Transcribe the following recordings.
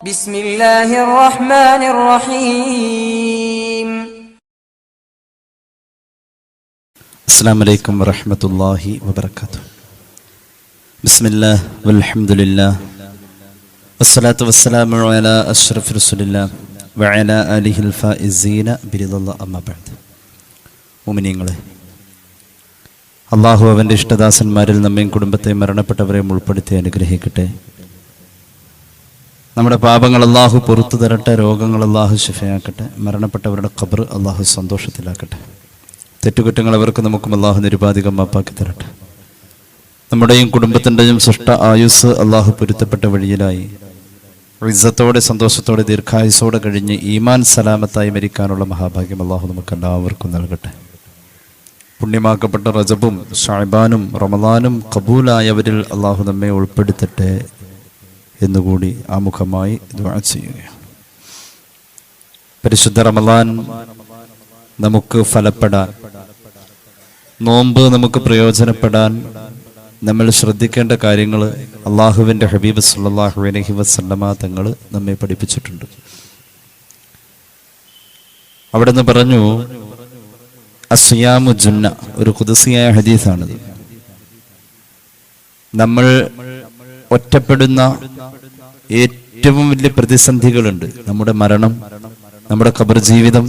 بسم الله الرحمن الرحيم. السلام عليكم ورحمة الله وبركاته. بسم الله والحمد لله والصلاة والسلام على أشرف رسول الله وعلى آله الفائزين برضا الله أما بعد. മുഅ്മിനീങ്ങളെ, അള്ളാഹു അവൻ്റെ ഇഷ്ടദാസന്മാരിൽ നമ്മയും കുടുംബത്തെ മരണപ്പെട്ടവരെയും ഉൾപ്പെടുത്തി അനുഗ്രഹിക്കട്ടെ. നമ്മുടെ പാപങ്ങൾ അള്ളാഹു പുറത്തു തരട്ടെ, രോഗങ്ങൾ അള്ളാഹു ശിഫയാക്കട്ടെ, മരണപ്പെട്ടവരുടെ ഖബർ അള്ളാഹു സന്തോഷത്തിലാക്കട്ടെ, തെറ്റുകുറ്റങ്ങൾ അവർക്ക് നമുക്കും അള്ളാഹു നിരുപാധികം മാപ്പാക്കി തരട്ടെ. നമ്മുടെയും കുടുംബത്തിൻ്റെയും സൃഷ്ട ആയുസ് അള്ളാഹു പൊരുത്തപ്പെട്ട വഴിയിലായി ഇസ്സത്തോടെ സന്തോഷത്തോടെ ദീർഘായുസോടെ കഴിഞ്ഞ് ഈമാൻ സലാമത്തായി മരിക്കാനുള്ള മഹാഭാഗ്യം അള്ളാഹു നമുക്കെല്ലാവർക്കും നൽകട്ടെ. പുണ്യമാക്കപ്പെട്ട റജബും ഷഅബാനും റമദാനും ഖബൂലായവരിൽ അള്ളാഹു നമ്മെ ഉൾപ്പെടുത്തട്ടെ എന്നുകൂടി ആമുഖമായി ദുആ ചെയ്യുകയാണ്. പരിശുദ്ധ റമദാൻ നമുക്ക് ഫലപ്പെടാൻ, നോമ്പ് നമുക്ക് പ്രയോജനപ്പെടാൻ നമ്മൾ ശ്രദ്ധിക്കേണ്ട കാര്യങ്ങൾ അള്ളാഹുവിൻ്റെ ഹബീബ് സല്ലല്ലാഹു അലൈഹി വസല്ലമ തങ്ങൾ നമ്മെ പഠിപ്പിച്ചിട്ടുണ്ട്. അവിടെ നിന്ന് പറഞ്ഞു, അസ്യാമു ജുന്ന, ഒരു ഖുദ്സിയായ ഹദീസാണിത്. നമ്മൾ ഒറ്റപ്പെടുന്ന ഏറ്റവും വലിയ പ്രതിസന്ധികളുണ്ട്. നമ്മുടെ മരണം, നമ്മുടെ ഖബർ ജീവിതം,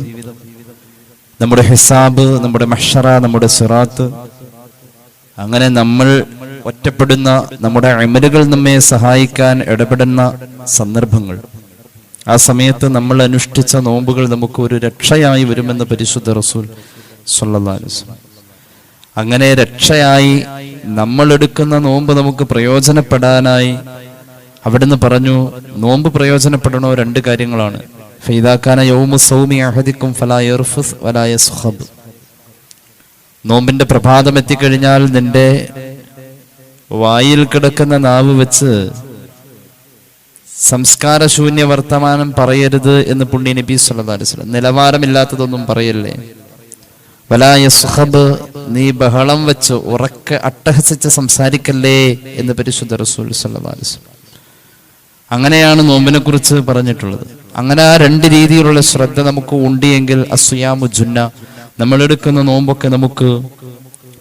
നമ്മുടെ ഹിസാബ്, നമ്മുടെ മഹ്ശറ, നമ്മുടെ സിറാത്ത്. അങ്ങനെ നമ്മൾ ഒറ്റപ്പെടുന്ന, നമ്മുടെ അമലുകൾ നമ്മെ സഹായിക്കാൻ ഇടപെടുന്ന സന്ദർഭങ്ങൾ, ആ സമയത്ത് നമ്മൾ അനുഷ്ഠിച്ച നോമ്പുകൾ നമുക്ക് ഒരു രക്ഷയായി വരുമെന്ന് പരിശുദ്ധ റസൂൽ സ്വല്ലല്ലാഹു അലൈഹി വസല്ലം. അങ്ങനെ രക്ഷയായി നമ്മൾ എടുക്കുന്ന നോമ്പ് നമുക്ക് പ്രയോജനപ്പെടാനായി അവിടുന്ന് പറഞ്ഞു, നോമ്പ് പ്രയോജനപ്പെടണോ രണ്ട് കാര്യങ്ങളാണ്. ഫൈദാകാന യൗമു സൗമി അഹദിക്കും ഫലാ യർഫുസ് വലാ യസ്ഖബ്. നോമ്പിന്റെ പ്രഭാതം എത്തിക്കഴിഞ്ഞാൽ നിന്റെ വായിൽ കിടക്കുന്ന നാവ് വെച്ച് സംസ്കാരശൂന്യ വർത്തമാനം പറയരുത് എന്ന് പുണ്യ നബി സല്ലല്ലാഹു അലൈഹി വസല്ലം. നിലവാരമില്ലാത്തതൊന്നും പറയല്ലേ. വലാ യസ്ഖബ്, നീ ബഹളം വെച്ച് ഉറക്കെ അട്ടഹസിച്ച് സംസാരിക്കല്ലേ എന്ന് പരിശുദ്ധ റസൂൽ സല്ലല്ലാഹു അലൈഹി വസല്ലം. അങ്ങനെയാണ് നോമ്പിനെ കുറിച്ച് പറഞ്ഞിട്ടുള്ളത്. അങ്ങനെ ആ രണ്ട് രീതിയിലുള്ള ശ്രദ്ധ നമുക്ക് ഉണ്ടെങ്കിൽ അസ്യാമു ജുന്ന, നമ്മളെടുക്കുന്ന നോമ്പൊക്കെ നമുക്ക്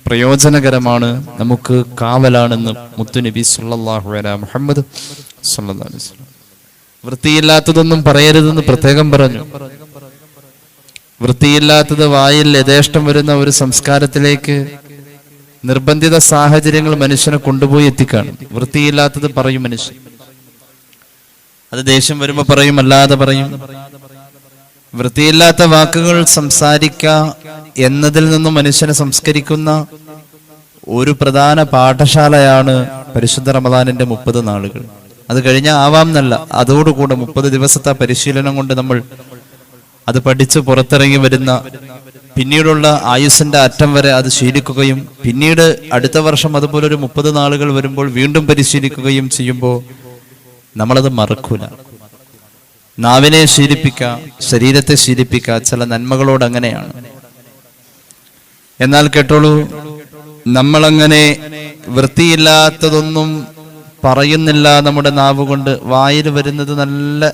പ്രയോജനകരമാണ്, നമുക്ക് കാവലാണെന്ന് മുത്തുനബി സല്ലല്ലാഹു അലൈഹി മുഹമ്മദ് സല്ലല്ലാഹു അലൈഹി വസല്ലം. വൃത്തിയില്ലാത്തതൊന്നും പറയരുതെന്ന് പ്രത്യേകം പറഞ്ഞു. വൃത്തിയില്ലാത്തത് വായിൽ യഥേഷ്ടം വരുന്ന ഒരു സംസ്കാരത്തിലേക്ക് നിർബന്ധിത സാഹചര്യങ്ങൾ മനുഷ്യനെ കൊണ്ടുപോയി എത്തിക്കാണ്. വൃത്തിയില്ലാത്തത് പറയും മനുഷ്യൻ. അത് ദേഷ്യം വരുമ്പോ പറയും, അല്ലാതെ പറയും. വൃത്തിയില്ലാത്ത വാക്കുകൾ സംസാരിക്കുക എന്നതിൽ നിന്നും മനുഷ്യനെ സംസ്കരിക്കുന്ന ഒരു പ്രധാന പാഠശാലയാണ് പരിശുദ്ധ റമദാനിന്റെ 30 നാളുകൾ. അത് കഴിഞ്ഞാൽ ആവാം എന്നല്ല, അതോടുകൂടെ 30 ദിവസത്തെ പരിശീലനം കൊണ്ട് നമ്മൾ അത് പഠിച്ച് പുറത്തിറങ്ങി വരുന്ന, പിന്നീടുള്ള ആയുസ്സിന്റെ അറ്റം വരെ അത് ശീലിക്കുകയും പിന്നീട് അടുത്ത വർഷം അതുപോലെ ഒരു 30 നാളുകൾ വരുമ്പോൾ വീണ്ടും പരിശീലിക്കുകയും ചെയ്യുമ്പോൾ നമ്മളത് മറക്കൂല. നാവിനെ ശീലിപ്പിക്കുക, ശരീരത്തെ ശീലിപ്പിക്കുക, ചില നന്മകളോട് അങ്ങനെയാണ്. എന്നാൽ കേട്ടോളൂ, നമ്മളങ്ങനെ വൃത്തിയില്ലാത്തതൊന്നും പറയുന്നില്ല. നമ്മുടെ നാവ് കൊണ്ട് വായിൽ വരുന്നത് നല്ല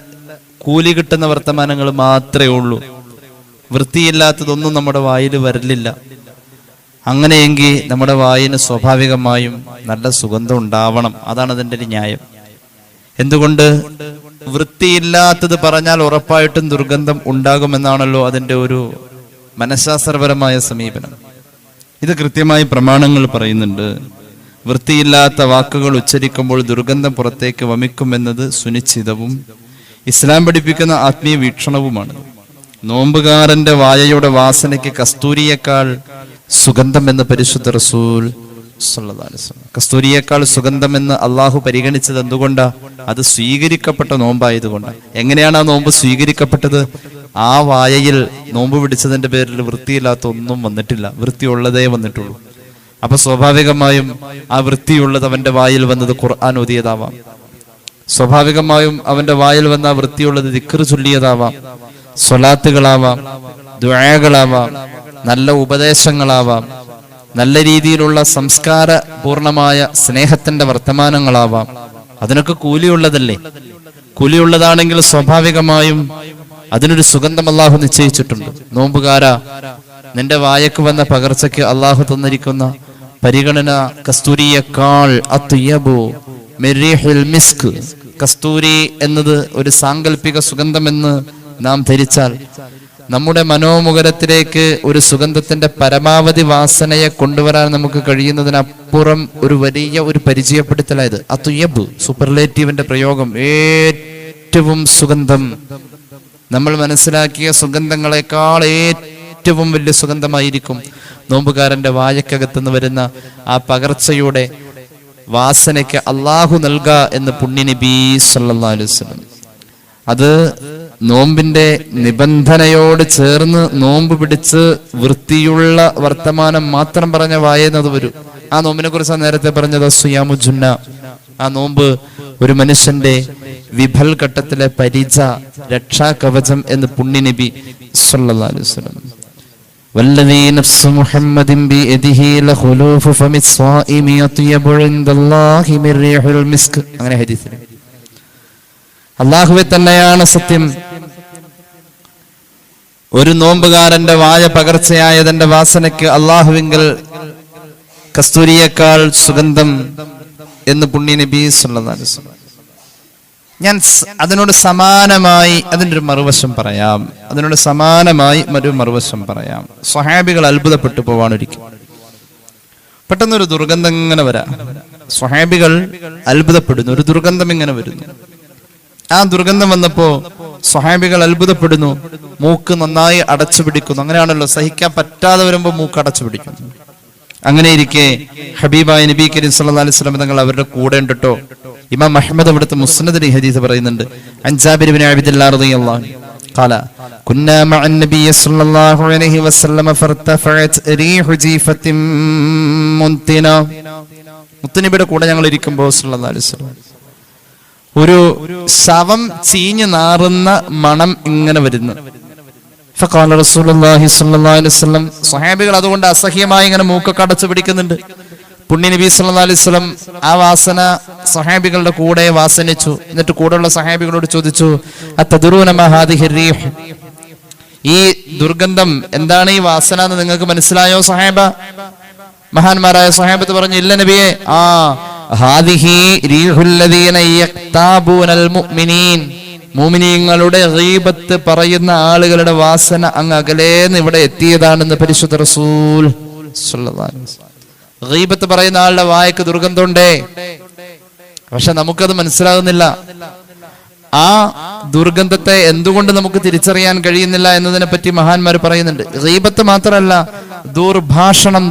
കൂലി കിട്ടുന്ന വർത്തമാനങ്ങൾ മാത്രമേ ഉള്ളൂ. വൃത്തിയില്ലാത്തതൊന്നും നമ്മുടെ വായിൽ വരലില്ല. അങ്ങനെയെങ്കിൽ നമ്മുടെ വായിന് സ്വാഭാവികമായും നല്ല സുഗന്ധം ഉണ്ടാവണം. അതാണ് അതിൻ്റെ ഒരു ന്യായം. എന്തുകൊണ്ട്? വൃത്തിയില്ലാത്തത് പറഞ്ഞാൽ ഉറപ്പായിട്ടും ദുർഗന്ധം ഉണ്ടാകുമെന്നാണല്ലോ അതിൻ്റെ ഒരു മനഃശാസ്ത്രപരമായ സമീപനം. ഇത് കൃത്യമായി പ്രമാണങ്ങൾ പറയുന്നുണ്ട്. വൃത്തിയില്ലാത്ത വാക്കുകൾ ഉച്ചരിക്കുമ്പോൾ ദുർഗന്ധം പുറത്തേക്ക് വമിക്കുമെന്നത് സുനിശ്ചിതവും ഇസ്ലാം പഠിപ്പിക്കുന്ന ആത്മീയ വീക്ഷണവുമാണ്. നോമ്പുകാരന്റെ വായയുടെ വാസനയ്ക്ക് കസ്തൂരിയേക്കാൾ സുഗന്ധം എന്ന് പരിശുദ്ധ റസൂൽ സല്ലല്ലാഹു അലൈഹി വസല്ലം. കസ്തൂരിയേക്കാൾ സുഗന്ധമെന്ന് അള്ളാഹു പരിഗണിച്ചത് എന്തുകൊണ്ടാ? അത് സ്വീകരിക്കപ്പെട്ട നോമ്പായതുകൊണ്ടാണ്. എങ്ങനെയാണ് ആ നോമ്പ് സ്വീകരിക്കപ്പെട്ടത്? ആ വായയിൽ നോമ്പ് പിടിച്ചതിന്റെ പേരിൽ വൃത്തിയില്ലാത്ത ഒന്നും വന്നിട്ടില്ല, വൃത്തിയുള്ളതേ വന്നിട്ടുള്ളൂ. അപ്പൊ സ്വാഭാവികമായും ആ വൃത്തിയുള്ളത് അവന്റെ വായിൽ വന്നത് ഖുർആൻ ഓതിയതാവാം. സ്വാഭാവികമായും അവന്റെ വായിൽ വന്ന ആ വൃത്തിയുള്ളത് ദിക്ർ ചൊല്ലിയതാവാം, സ്വലാത്തുകളാവാം, ദുആകളാവാം, നല്ല ഉപദേശങ്ങളാവാം, നല്ല രീതിയിലുള്ള സംസ്കാര പൂർണമായ സ്നേഹത്തിന്റെ വർത്തമാനങ്ങളാവാം. അതിനൊക്കെ കൂലിയുള്ളതല്ലേ? കൂലിയുള്ളതാണെങ്കിൽ സ്വാഭാവികമായും അതിനൊരു സുഗന്ധം അള്ളാഹു നിശ്ചയിച്ചിട്ടുണ്ട്. നോമ്പുകാരാ, നിന്റെ വായക്ക് വന്ന പകർച്ചയ്ക്ക് അള്ളാഹു തന്നിരിക്കുന്ന പരിഗണന കസ്തൂരിയേക്കാൾ അത്യബു മിർരിഹുൽ മിസ്ക്. കസ്തൂരി എന്നത് ഒരു സാങ്കല്പിക സുഗന്ധമെന്ന് നാം ധരിച്ചാൽ നമ്മുടെ മനോമുഖരത്തിലേക്ക് ഒരു സുഗന്ധത്തിന്റെ പരമാവധി വാസനയെ കൊണ്ടുവരാൻ നമുക്ക് കഴിയുന്നതിനപ്പുറം ഒരു വലിയ ഒരു പരിചയപ്പെടുത്തലായത്. അത്യബ് സൂപ്പർലേറ്റീവിന്റെ പ്രയോഗം, ഏറ്റവും സുഗന്ധം. നമ്മൾ മനസ്സിലാക്കിയ സുഗന്ധങ്ങളെക്കാൾ ഏറ്റവും വലിയ സുഗന്ധമായിരിക്കും നോമ്പുകാരന്റെ വായക്കകത്തുനിന്ന് വരുന്ന ആ പകർച്ചയുടെ വാസനയ്ക്ക് അള്ളാഹു നൽകുക എന്ന് പുണ്യനബി സല്ലല്ലാഹു അലൈഹി വസല്ലം. അത് നോമ്പിന്റെ നിബന്ധനയോട് ചേർന്ന് നോമ്പ് പിടിച്ച് വൃത്തിയുള്ള വർത്തമാനം മാത്രം പറഞ്ഞ വായെന്നത് വരും. ആ നോമ്പിനെ കുറിച്ചാണ് നേരത്തെ പറഞ്ഞത് സുയാമു ജുന്ന. ആ നോമ്പ് ഒരു മനുഷ്യന്റെ വിഭൽ ഘട്ടത്തിലെ പരിച, രക്ഷാകവചം എന്ന് പുണ്യനബി സല്ലല്ലാഹു അലൈഹി വസല്ലം. വല്ലദീ നഫ്സു മുഹമ്മദിൻ ബിയദിഹി ലഖുലൂഫു ഫമിസ്സായിമി അത്യബു ഇൻദല്ലാഹി മിർ റീഹിൽ മിസ്ക്. അങ്ങനെ ഹദീസിൽ അല്ലാഹുവേ തന്നെയാണ് സത്യം, ഒരു നോമ്പുകാരന്റെ വായ പകർച്ചയായതിന്റെ വാസനയ്ക്ക് അല്ലാഹുവിങ്കൽ കസ്തൂരിയേക്കാൾ സുഗന്ധം എന്ന് പുണ്യനബി സല്ലല്ലാഹു അലൈഹി വസല്ലം. ഞാൻ അതിനോട് സമാനമായി അതിൻ്റെ ഒരു മറുവശം പറയാം. സ്വഹാബികൾ അത്ഭുതപ്പെട്ടു പോവാണ്. ഒരിക്കൽ പെട്ടെന്നൊരു ദുർഗന്ധം ഇങ്ങനെ വരാം. സ്വഹാബികൾ അത്ഭുതപ്പെടുന്നു, ഒരു ദുർഗന്ധം ഇങ്ങനെ വരുന്നു. ആ ദുർഗന്ധം വന്നപ്പോ സ്വഹാബികൾ അത്ഭുതപ്പെടുന്നു, മൂക്ക് നന്നായി അടച്ചു പിടിക്കുന്നു. അങ്ങനെയാണല്ലോ, സഹിക്കാൻ പറ്റാതെ വരുമ്പോ മൂക്ക് അടച്ചു പിടിക്കുന്നു. അങ്ങനെ ഇരിക്കെ ഹബീബായ നബി കരീം സല്ലല്ലാഹു അലൈഹി വസല്ലം തങ്ങൾ അവരുടെ കൂടെ ഉണ്ട് കേട്ടോ. ഇമാം അഹ്മദ് അവിടുത്തെ മുസ്നദിൽ ഈ ഹദീസ് പറയുന്നുണ്ട്. അൻ ജാബിർ ഇബ്നു അബ്ദുല്ലാഹ് റളിയല്ലാഹു അൻഹു ഖാല കുന്നാ മഅൻ നബി സല്ലല്ലാഹു അലൈഹി വസല്ലം ഫർതഫഅത് റീഹു ജീഫത്തിൻ മുൻതിന. മുത്തനബിയുടെ കൂടെ ഞങ്ങൾ ഇരിക്കുമ്പോൾ സല്ലല്ലാഹു അലൈഹി വസല്ലം ഒരു ശവം ചീഞ്ഞു നാറുന്ന മണം ഇങ്ങനെ വരുന്നു. ഫഖാല റസൂലുള്ളാഹി സ്വല്ലല്ലാഹു അലൈഹി വസല്ലം, സ്വഹാബികൾ അതുകൊണ്ട് അസഹ്യമായി ഇങ്ങനെ മൂക്കൊക്കെ അടച്ചു പിടിക്കുന്നുണ്ട്. പുണ്യനബി സല്ലല്ലാഹു അലൈഹി വസല്ലം ആ വാസന സ്വഹാബികളുടെ കൂടെ വാസനിച്ചു. എന്നിട്ട് കൂടെയുള്ള സ്വഹാബികളോട് ചോദിച്ചു, അത്തദറൂന മാ ഹാദിഹി റീഹ്, ഈ ദുർഗന്ധം എന്താണ്, ഈ വാസന എന്ന് നിങ്ങൾക്ക് മനസ്സിലായോ സ്വഹാബ? മഹാന്മാരായ സ്വഹാബത്ത് പറഞ്ഞു, ഇല്ല നബിയെ. ഹാദിഹി റീഹുൽ ലദീന യഖ്താബൂനൽ മുഅ്മിനീൻ, മുഅ്മിനീങ്ങളുടെ ഗീബത്ത് പറയുന്ന ആളുകളുടെ വാസന അങ്ങ് അകലേന്ന് ഇവിടെ എത്തിയതാണെന്ന് പരിശുദ്ധ റസൂൽ സല്ലല്ലാഹു അലൈഹി വസല്ലം. ഗീബത്ത് പറയുന്ന ആളുടെ വായക്ക് ദുർഗന്ധമുണ്ടേ, പക്ഷെ നമുക്കത് മനസ്സിലാകുന്നില്ല. ആ ദുർഗന്ധത്തെ എന്തുകൊണ്ട് നമുക്ക് തിരിച്ചറിയാൻ കഴിയുന്നില്ല എന്നതിനെ പറ്റി മഹാന്മാർ പറയുന്നുണ്ട്. ഗീബത്ത് മാത്രമല്ല, ദുർഭാഷണം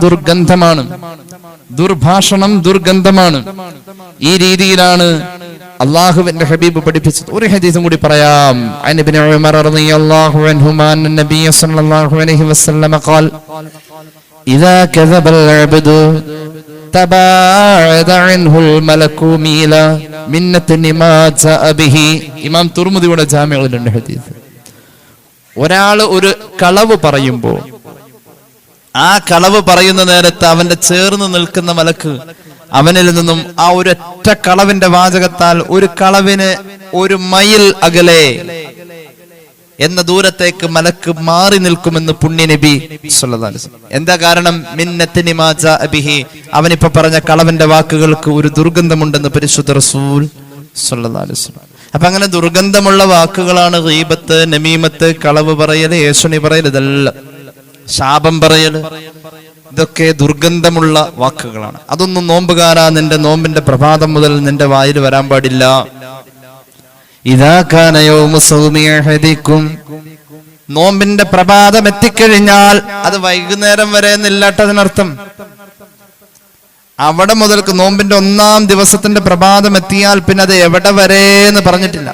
ദുർഗന്ധമാണ്. ഈ രീതിയിലാണ് അല്ലാഹുവിന്റെ ഹബീബ് പഠിപ്പിച്ചത്. ഒരു ഹദീസും കൂടി പറയാം. അൻ ഇബ്നു ഉമർ റളിയല്ലാഹു അൻഹുമാ അൻ നബിയ സല്ലല്ലാഹു അലൈഹി വസല്ലം ഖാൽ ഇദാ കദബൽ അബ്ദു തബഅദ അൻഹുൽ മലകു മീല മിന്നത്നി മാ ജാഅ ബിഹി. ഇമാം തുർമുദിയുടെ ജാമിഉലുണ്ട് ഹദീസ്. ഒരാൾ ഒരു കളവ് പറയുമ്പോൾ ആ കളവ് പറയുന്ന നേരത്ത് അവന്റെ ചേർന്ന് നിൽക്കുന്ന മലക്ക് അവനിൽ നിന്നും ആ ഒരൊറ്റ കളവിന്റെ വാചകത്താൽ ഒരു കളവിന് ഒരു മൈൽ അകലെ എന്ന ദൂരത്തേക്ക് മലക്ക് മാറി നിൽക്കുമെന്ന് പുണ്യനബി സല്ലല്ലാഹു അലൈഹി വസല്ലം. എന്താ കാരണം? മിന്നത്നി മാ ജാഅ ബിഹി, അവനിപ്പോ പറഞ്ഞ കളവിന്റെ വാക്കുകൾക്ക് ഒരു ദുർഗന്ധമുണ്ടെന്ന് പരിശുദ്ധ റസൂൽ സല്ലല്ലാഹു അലൈഹി വസല്ലം. അപ്പൊ അങ്ങനെ ദുർഗന്ധമുള്ള വാക്കുകളാണ് ഗീബത്ത്, നമീമത്ത്, കളവ് പറയല്, ഏഷണി പറയൽ, ഇതെല്ലാം ശാപം പറയല്, ഇതൊക്കെ ദുർഗന്ധമുള്ള വാക്കുകളാണ്. അതൊന്നും നോമ്പുകാരാ നിന്റെ നോമ്പിന്റെ പ്രഭാതം മുതൽ നിന്റെ വായിൽ വരാൻ പാടില്ല. ഇദാ കാന യൗമു സൗമി അഹദിക്കും, നോമ്പിന്റെ പ്രഭാതം എത്തിക്കഴിഞ്ഞാൽ അത് വൈകുന്നേരം വരെ എന്നില്ലാട്ടതിനർത്ഥം. അവിടെ മുതൽക്ക് നോമ്പിന്റെ 1-ാം ദിവസത്തിന്റെ പ്രഭാതം എത്തിയാൽ പിന്നെ അത് എവിടെ വരെ എന്ന് പറഞ്ഞിട്ടില്ല.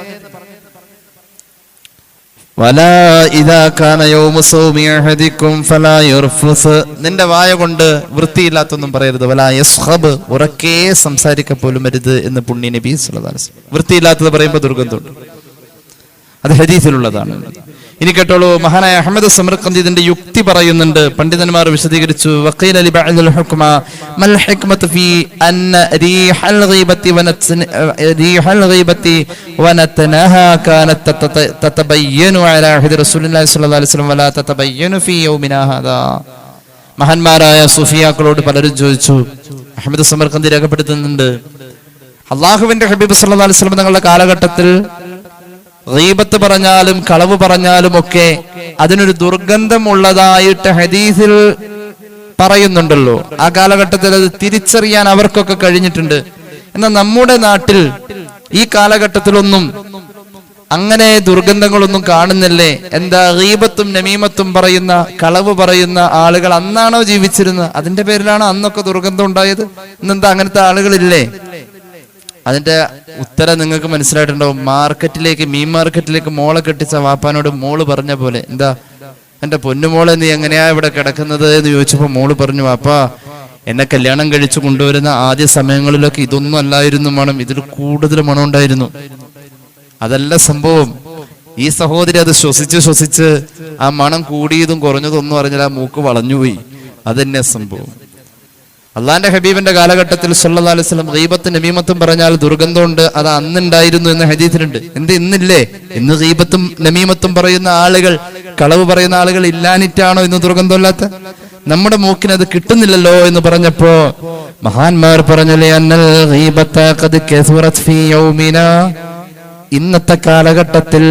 വലാ ഇദാ കാന യൗമു സൗമി അഹദിക്കും ഫലാ യർഫുസ്, നിന്റെ വായ കൊണ്ട് വൃത്തിയില്ലാത്തൊന്നും പറയരുത്. വലാ യസ്ഖബ്, ഉറക്കെ സംസാരിക്ക പോലും അരുത് എന്ന് പുണ്യ നബി സല്ലല്ലാഹു അലൈഹി വസല്ലം. വൃത്തിയില്ലാത്തത് പറയുമ്പോൾ ദുർഗന്ധമുണ്ട്, അത് ഹദീസിലുള്ളതാണ്. ഇനി കേട്ടോളൂ, മഹാനായ അഹ്മദ് സമർഖന്ദി ഇതിന്റെ യുക്തി പറയുന്നുണ്ട്. പണ്ഡിതന്മാർ വിശദീകരിച്ചു. വഖീല ലി ബഅദിൽ ഹുക്മ മൽ ഹിക്മതു ഫീ അന്ന റീഹൽ ഗൈബത്തി വനതനഹാ കാനത് തതബയ്യനു അലാ അഹദി റസൂലുള്ളാഹി സ്വല്ലല്ലാഹു അലൈഹി വസല്ലം വലാ തതബയ്യനു ഫീ യൗമിനാ ഹാദാ. മഹാന്മാരായ സൂഫിയാക്കളോട് പലരും ചോദിച്ചു. അഹ്മദ് സമർഖന്ദി രേഖപ്പെടുത്തുന്നുണ്ട്, അള്ളാഹുവിന്റെ ഹബീബ് സല്ലല്ലാഹു അലൈഹി വസല്ലം തങ്ങളുടെ കാലഘട്ടത്തിൽ ഗീബത്ത് പറഞ്ഞാലും കളവ് പറഞ്ഞാലും ഒക്കെ അതിനൊരു ദുർഗന്ധം ഉള്ളതായിട്ട് ഹദീസിൽ പറയുന്നുണ്ടല്ലോ. ആ കാലഘട്ടത്തിൽ അത് തിരിച്ചറിയാൻ അവർക്കൊക്കെ കഴിഞ്ഞിട്ടുണ്ട്. എന്നാൽ നമ്മുടെ നാട്ടിൽ ഈ കാലഘട്ടത്തിലൊന്നും അങ്ങനെ ദുർഗന്ധങ്ങളൊന്നും കാണുന്നില്ലേ? എന്താ, ഗീബത്തും നമീമത്തും പറയുന്ന, കളവ് പറയുന്ന ആളുകൾ അന്നാണോ ജീവിച്ചിരുന്നത്? അതിന്റെ പേരിലാണ് അന്നൊക്കെ ദുർഗന്ധം ഉണ്ടായത്. ഇന്നെന്താ അങ്ങനത്തെ ആളുകളില്ലേ? അതിന്റെ ഉത്തരം നിങ്ങൾക്ക് മനസ്സിലായിട്ടുണ്ടാവും. മീൻ മാർക്കറ്റിലേക്ക് മോളെ കെട്ടിച്ച വാപ്പാനോട് മോള് പറഞ്ഞ പോലെ, എന്താ എന്റെ പൊന്നുമോളെ നീ എങ്ങനെയാ ഇവിടെ കിടക്കുന്നത് എന്ന് ചോദിച്ചപ്പോ മോള് പറഞ്ഞു, വാപ്പാ എന്നെ കല്യാണം കഴിച്ചു കൊണ്ടുവരുന്ന ആദ്യ സമയങ്ങളിലൊക്കെ ഇതൊന്നും അല്ലായിരുന്നു മണം, ഇതിൽ കൂടുതൽ മണം ഉണ്ടായിരുന്നു. അതല്ല സംഭവം. ഈ സഹോദരി അത് ശ്വസിച്ച് ആ മണം കൂടിയതും കുറഞ്ഞതും ഒന്നും അറിഞ്ഞാൽ ആ മൂക്ക് വളഞ്ഞുപോയി. അതന്നെ സംഭവം. അള്ളാന്റെ ഹബീബിന്റെ കാലഘട്ടത്തിൽ സല്ലല്ലാഹു അലൈഹി വസല്ലം ഗീബത്തും നമീമത്തും പറഞ്ഞാൽ ദുർഗന്ധമുണ്ട്, അത് അന്നുണ്ടായിരുന്നു എന്ന് ഹദീസിലുണ്ട്. എന്ത് ഇന്നില്ലേ? ഇന്ന് ഗീബത്തും നമീമത്തും പറയുന്ന ആളുകൾ, കളവ് പറയുന്ന ആളുകൾ ഇല്ലാനിട്ടാണോ ഇന്ന് ദുർഗന്ധമില്ലാത്ത? നമ്മുടെ മൂക്കിന് അത് കിട്ടുന്നില്ലല്ലോ എന്ന് പറഞ്ഞപ്പോ മഹാന്മാർ പറഞ്ഞല്ലേ, അന്നൽ ഗീബത ഖദ് കസുറത് ഫീ യൗമിനാ, ഇന്നത്തെ കാലഘട്ടത്തിൽ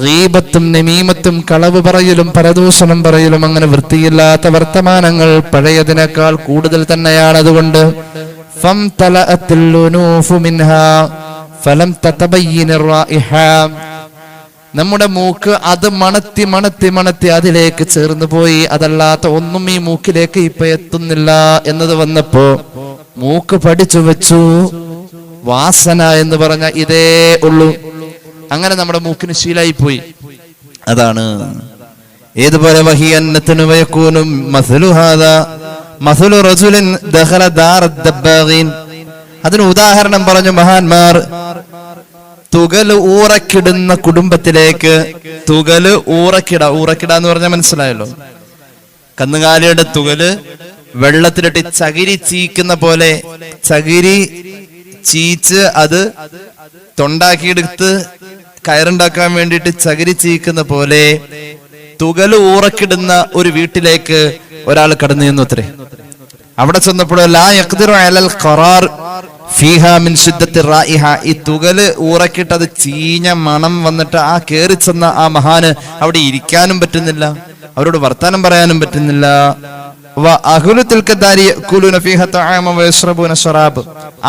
ഗീബത്തും നമീമത്തും കളവ് പറയലും പരദൂഷണം പറയലും അങ്ങനെ വൃത്തിയില്ലാത്ത വർത്തമാനങ്ങൾ പഴയതിനേക്കാൾ കൂടുതൽ തന്നെയാണ്. അതുകൊണ്ട് നമ്മുടെ മൂക്ക് അത് മണത്തി മണത്തി മണത്തി അതിലേക്ക് ചേർന്ന് പോയി. അതല്ലാത്ത ഒന്നും ഈ മൂക്കിലേക്ക് ഇപ്പൊ എത്തുന്നില്ല എന്നത് വന്നപ്പോ മൂക്ക് പഠിച്ചു വെച്ചു. വാസന എന്ന് പറഞ്ഞ ഇതേ ഉള്ളൂ. അങ്ങനെ നമ്മുടെ മൂക്കിന് ശീലായി പോയി. അതാണ് ഏതുപോലെ അതിന് ഉദാഹരണം പറഞ്ഞു മഹാന്മാർ. തുകല് ഊറക്കിടുന്ന കുടുംബത്തിലേക്ക്, തുകല് ഊറക്കിട എന്ന് പറഞ്ഞാൽ മനസ്സിലായല്ലോ. കന്നുകാലിയുടെ തുകല് വെള്ളത്തിലിട്ട് ചകിരി ചീക്കുന്ന പോലെ ചകിരി ചീച്ച് അത് തൊണ്ടാക്കിയെടുത്ത് കയറുണ്ടാക്കാൻ വേണ്ടിയിട്ട് ചകിരി ചീക്കുന്ന പോലെ തുകല് ഊറക്കിടുന്ന ഒരു വീട്ടിലേക്ക് ഒരാൾ കടന്നു ചെന്നു അത്രേ. അവിടെ ചെന്നപ്പോൾ ലാ യഖ്ദിറു അലൽ ഖറാർ ഫീഹാ മിൻ ശിദ്ദത്തി റായിഹ, ഈ തുകല് ഊറക്കിട്ട് അത് ചീഞ്ഞ മണം വന്നിട്ട് ആ കേറി ചെന്ന ആ മഹാന് അവിടെ ഇരിക്കാനും പറ്റുന്നില്ല, അവരോട് വർത്താനം പറയാനും പറ്റുന്നില്ല.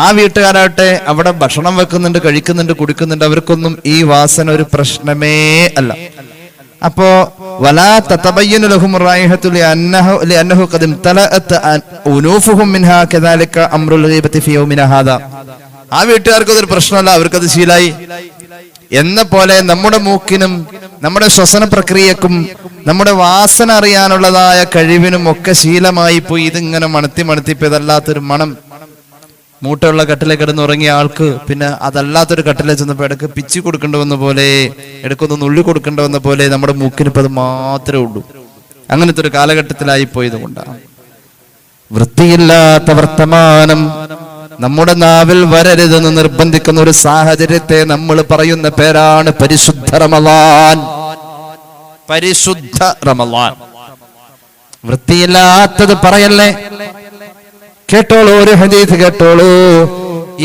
ആ വീട്ടുകാരാട്ടെ അവിടെ ഭക്ഷണം വെക്കുന്നുണ്ട്, കഴിക്കുന്നുണ്ട്, കുടിക്കുന്നുണ്ട്. അവർക്കൊന്നും ഈ വാസന ഒരു പ്രശ്നമേ അല്ല. അപ്പോ വലാ തതബയ്യനു ലഹും റായിഹതു ലിഅന്നഹു ഖദ് ഇംതലഅത് ഉനൂഫുഹും മിൻഹാ കദാലിക അംറുൽ ഗീബതി ഫീ യൗമിനാ ഹാദാ. ആ വീട്ടുകാർക്ക് അതൊരു പ്രശ്നമല്ല, അവർക്കത് ശീലായി. എന്ന പോലെ നമ്മുടെ മൂക്കിനും നമ്മുടെ ശ്വസന പ്രക്രിയക്കും നമ്മുടെ വാസന അറിയാനുള്ളതായ കഴിവിനും ഒക്കെ ശീലമായി പോയി. ഇതിങ്ങനെ മണത്തി മണത്തിപ്പ് ഇതല്ലാത്തൊരു മണം. മൂട്ടയുള്ള കട്ടിലെ കിടന്നുറങ്ങിയ ആൾക്ക് പിന്നെ അതല്ലാത്തൊരു കട്ടിലെ ചെന്നപ്പോ ഇടക്ക് പിച്ചി കൊടുക്കേണ്ടവെന്ന പോലെ, ഇടക്കൊന്ന് നുള്ളി കൊടുക്കേണ്ടവെന്ന പോലെ നമ്മുടെ മൂക്കിനിപ്പോ അത് മാത്രമേ ഉള്ളൂ. അങ്ങനത്തെ ഒരു കാലഘട്ടത്തിലായി പോയത് കൊണ്ടാണ്. വൃത്തിയില്ലാത്ത വർത്തമാനം നമ്മുടെ നാവിൽ വരരുതെന്ന് നിർബന്ധിക്കുന്ന ഒരു സാഹചര്യത്തെ നമ്മൾ പറയുന്ന പേരാണ് പരിശുദ്ധ റമളാൻ. പരിശുദ്ധ റമളാൻ. വൃത്തിയില്ലാത്തത് പറയല്ലേ. കേട്ടോളൂ, ഒരു ഹദീസ് കേട്ടോളൂ.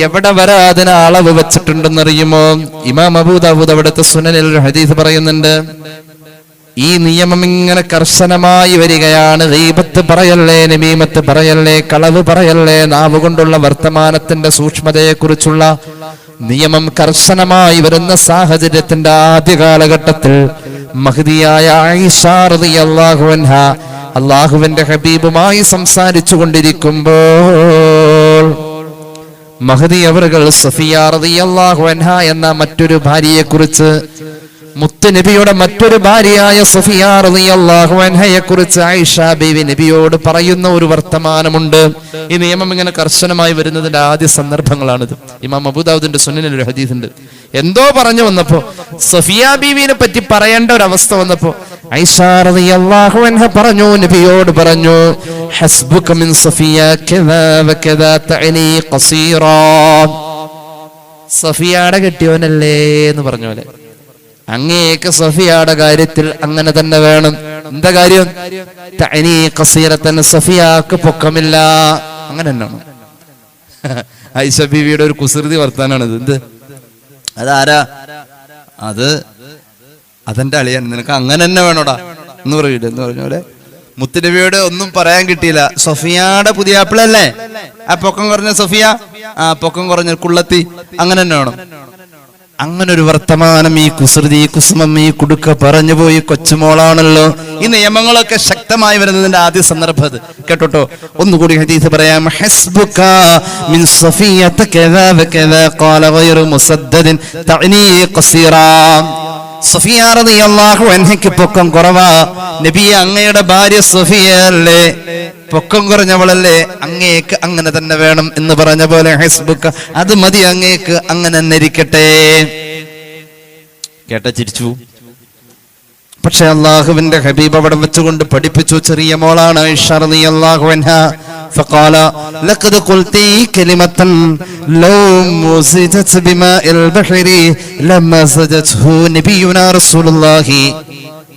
എവിടെ വരെ അതിന് അളവ് വെച്ചിട്ടുണ്ടെന്നറിയുമോ? ഇമാം അബൂ ദാവൂദ് അവിടുത്തെ സുനനിൽ ഒരു ഹദീസ് പറയുന്നുണ്ട്. ഈ നിയമം ഇങ്ങനെ കർശനമായി വരികയാണ്. ഗീബത്ത് പറയല്ലേ, നമീമത്ത് പറയല്ലേ, കളവ് പറയല്ലേ, നാവ് കൊണ്ടുള്ള വർത്തമാനത്തിന്റെ സൂക്ഷ്മതയെക്കുറിച്ചുള്ള നിയമം കർശനമായി വരുന്ന സാഹചര്യത്തിന്റെ ആദ്യ കാലഘട്ടത്തിൽ മഹ്ദിയായ ആയിഷ റളിയല്ലാഹു അൻഹ അല്ലാഹുവിന്റെ ഹബീബുമായി സംസാരിച്ചു കൊണ്ടിരിക്കുമ്പോൾ മഹ്ദി അവറുകൾ സഫിയ റളിയല്ലാഹു അൻഹ എന്ന മറ്റൊരു ഭാര്യയെ കുറിച്ച് മുത്തുനബിയുടെ മറ്റൊരു ഭാര്യയായ സഫിയ റളിയല്ലാഹു അൻഹയെ കുറിച്ച് ആയിഷ ബീവി നബിയോട് പറയുന്ന ഒരു വർത്തമാനമുണ്ട്. ഈ നിയമം ഇങ്ങനെ കർശനമായി വരുന്നതിന്റെ ആദ്യ സന്ദർഭങ്ങളാണിത്. ഇമാം അബൂദാവൂദിന്റെ സുനനിൽ ഒരു ഹദീസ് ഉണ്ട്. എന്തോ പറഞ്ഞു വന്നപ്പോ, സഫിയ ബീവിനെ പറ്റി പറയേണ്ട ഒരു അവസ്ഥ വന്നപ്പോ ആയിഷ റളിയല്ലാഹു അൻഹ പറഞ്ഞു, നബിയോട് പറഞ്ഞു, ഹസ്ബുക മിൻ സഫിയ കദാ വകദാ തഅനി ഖസീറാ. സഫിയയുടെ കെട്ടിയോനല്ലേ എന്ന് പറഞ്ഞ പോലെ അങ്ങേക്ക് സഫിയയുടെ കാര്യത്തിൽ അങ്ങനെ തന്നെ വേണം. എന്താ കാര്യം? തഅനി ഖസീറത്തൻ, സഫിയാക്ക് പൊക്കമില്ല. അങ്ങനെ തന്നെയാണ്. ആയിഷ ബീവിയുടെ ഒരു കുസൃതി വർത്താനാണിത്. എന്ത്? അതാരാ? അതെന്റെ അളിയൻ, നിനക്ക് അങ്ങനെ തന്നെ വേണോടാ എന്ന് പറയൂല എന്ന് പറഞ്ഞ പോലെ മുത്തുനബിയോട് ഒന്നും പറയാൻ കിട്ടിയില്ല. സഫിയയുടെ പുതിയാപ്പിളല്ലേ ആ പൊക്കം കുറഞ്ഞ സഫിയ, ആ പൊക്കം കുറഞ്ഞ കുള്ളത്തി, അങ്ങനെ തന്നെ വേണം. അങ്ങനെ ഒരു വർത്തമാനം ഈ കുസൃതി കുസുമം ഈ കുടുക്ക പറഞ്ഞു പോയി. കൊച്ചുമോളാണല്ലോ. ഈ നിയമങ്ങളൊക്കെ ശക്തമായി വരുന്നതിന്റെ ആദ്യ സന്ദർഭം കേട്ടോട്ടോ. ഒന്നുകൂടി ഹദീസ് പറയാം. ഹസ്ബുക മിൻ സഫിയത കദാ വകദാ ഖാല ഗൈറു മുസദ്ദദിൻ തഅനി ഖസീറാ. സഫിയ റളിയല്ലാഹു അൻഹയ്ക്ക് പൊക്കം കുറവാ. നബിയെ, അങ്ങയുടെ ഭാര്യ സഫിയല്ലേ, പൊക്കം കുറഞ്ഞവളല്ലേ, അങ്ങേക്ക് അങ്ങനെ തന്നെ വേണം എന്ന് പറഞ്ഞ പോലെ ഹസ്ബുക, അത് മതി, അങ്ങേക്ക് അങ്ങനെ തന്നെ ഇരിക്കട്ടെ. കേട്ട ചിരിച്ചു. പക്ഷെ അള്ളാഹുവിന്റെ ഹബീബ് അവിടെ വെച്ചുകൊണ്ട് പഠിപ്പിച്ചു. ചെറിയ മോളാണ് ആയിഷ റളിയല്ലാഹു അൻഹ. فقال لقد قلت كلمة لو مزجت بماء البحر لما زجته نبينا رسول الله.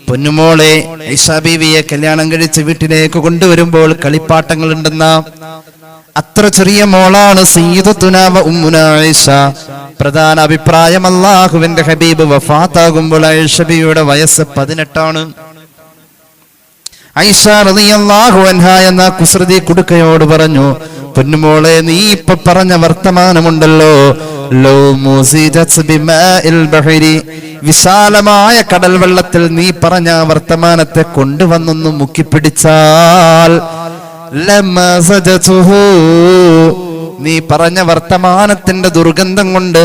പൊന്നുമോളെ, ആയിഷ ബീവിയെ കല്യാണം കഴിച്ച് വീട്ടിലേക്ക് കൊണ്ടുവരുമ്പോൾ കളിപ്പാട്ടങ്ങൾ ഉണ്ടെന്ന അത്ര ചെറിയ മോളാണ് സയ്യിദത്തുനാ വ ഉമ്മുനാ ആയിഷ. പ്രധാന അഭിപ്രായം, അല്ലാഹുവിന്റെ ഹബീബ് വഫാത്താകുമ്പോൾ ആയിഷ ബീവിയുടെ വയസ്സ് 18 ആയിഷ റളിയല്ലാഹു അൻഹ എന്ന കുസൃതി കുടുക്കയോട് പറഞ്ഞു, പൊന്നുമോളെ, നീ ഇപ്പൊ പറഞ്ഞ വർത്തമാനമുണ്ടല്ലോ, ലോ മുസിജത് ബിമാഇൽ ബഹരി, വിശാലമായ കടൽ വെള്ളത്തിൽ നീ പറഞ്ഞ വർത്തമാനത്തെ കൊണ്ടുവന്നൊന്ന് മുക്കിപ്പിടിച്ചാൽ, ലമസജതുഹു, നീ പറഞ്ഞ വർത്തമാനത്തിന്റെ ദുർഗന്ധം കൊണ്ട്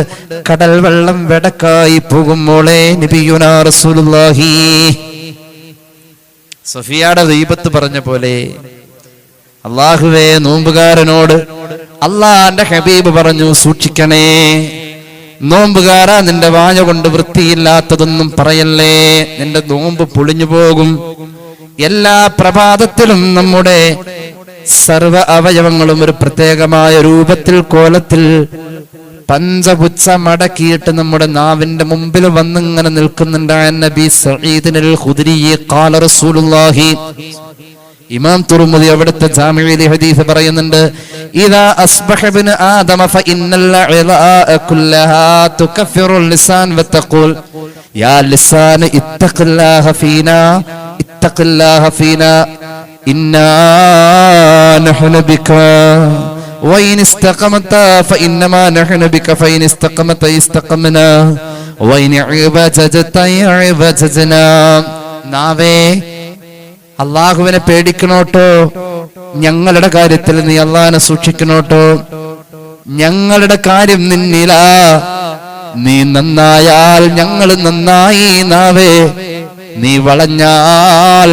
കടൽ വെള്ളം വെടക്കായി പോകും മോളെ നബിയുനാ റസൂലുള്ളാഹി. സഫിയയുടെ ഗീബത്ത് പറഞ്ഞ പോലെ അല്ലാഹുവേ, നോമ്പുകാരനോട് അല്ലാഹുവിന്റെ ഹബീബ് പറഞ്ഞു, സൂക്ഷിക്കണേ, നോമ്പുകാരാ, നിന്റെ വായ കൊണ്ട് വൃത്തിയില്ലാത്തതൊന്നും പറയല്ലേ, നിന്റെ നോമ്പ് പൊളിഞ്ഞു പോകും. എല്ലാ പ്രഭാതത്തിലും നമ്മുടെ സർവ അവയവങ്ങളും ഒരു പ്രത്യേകമായ രൂപത്തിൽ കോലത്തിൽ പഞ്ചപുച്ഛ മടക്കിയിട്ട് നമ്മുടെ നാവിന്റെ മുമ്പിൽ വന്നിങ്ങനെ നിൽക്കുന്നുണ്ട്. നബി സഈദിൽ ഖുദ്രി ഖാല റസൂലുള്ളാഹി. ഇമാം തുർമുദി അവിടുത്തെ ജാമിഉൽ ഹദീസ് പറയുന്നുണ്ട്, ഇദാ അസ്ബഹ ഇബ്നു ആദമ ഫഇന്നൽ ഇളാഅ കുല്ലഹാ തുകഫിറുൽ ലിസാൻ വതഖൂൽ യാ ലിസാൻ ഇത്തഖില്ലാഹ ഫീനാ ഇത്തഖില്ലാഹ ഫീനാ ഇന്നാ നഹ്നു ബിക وإن استقمت فإنما نحن بك فإن استقمت استقمنا وإن عوججت عوججنا. നാവേ, അല്ലാഹുവിനെ പേടിക്കണോട്ടോ, ഞങ്ങളുടെ കാര്യത്തിൽ നീ അല്ലാഹുവിനെ സൂക്ഷിക്കണോട്ടോ, ഞങ്ങളുടെ കാര്യം നിന്നിലാ, നീ നന്നായാൽ ഞങ്ങൾ നന്നായി. നാവേ, നീ വളഞ്ഞാൽ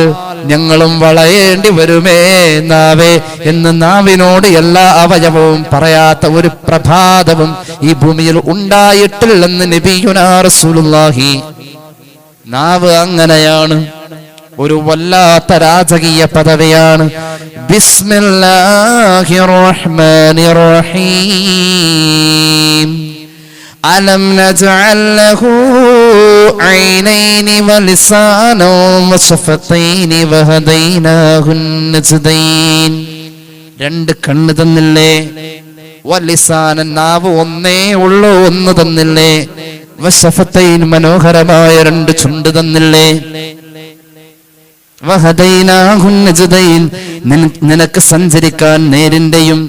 ഞങ്ങളും വളയേണ്ടി വരുമേ നാവേ എന്ന് നാവിനോട് എല്ലാ അവയവവും പറയാത്ത ഒരു പ്രഭാതവും ഈ ഭൂമിയിൽ ഉണ്ടായിട്ടില്ലെന്ന് നബിയുനാ റസൂലുള്ളാഹി. നാവ് അങ്ങനെയാണ്, ഒരു വല്ലാത്ത രാജകീയ പദവിയാണ്. ബിസ്മില്ലാഹിർ റഹ്മാനിർ റഹീം. അലം നജഅൽ ലഹു ഐനൈനി വലിസാനോ വശഫതൈനി വഹദൈനാഹുൻ നജ്ദൈൻ. രണ്ട് കണ്ണ് തന്നില്ലേ, വലിസാനൻ, നാവ് ഒന്നേ ഉള്ളൂ, ഒന്ന് തന്നില്ലേ, വശഫതൈൻ, മനോഹരമായ രണ്ട് ചുണ്ട് തന്നില്ലേ, വഹദൈനാഹുൻ നജ്ദൈൻ, നിനക്ക് സഞ്ചരിക്കാൻ നേരിന്റെയും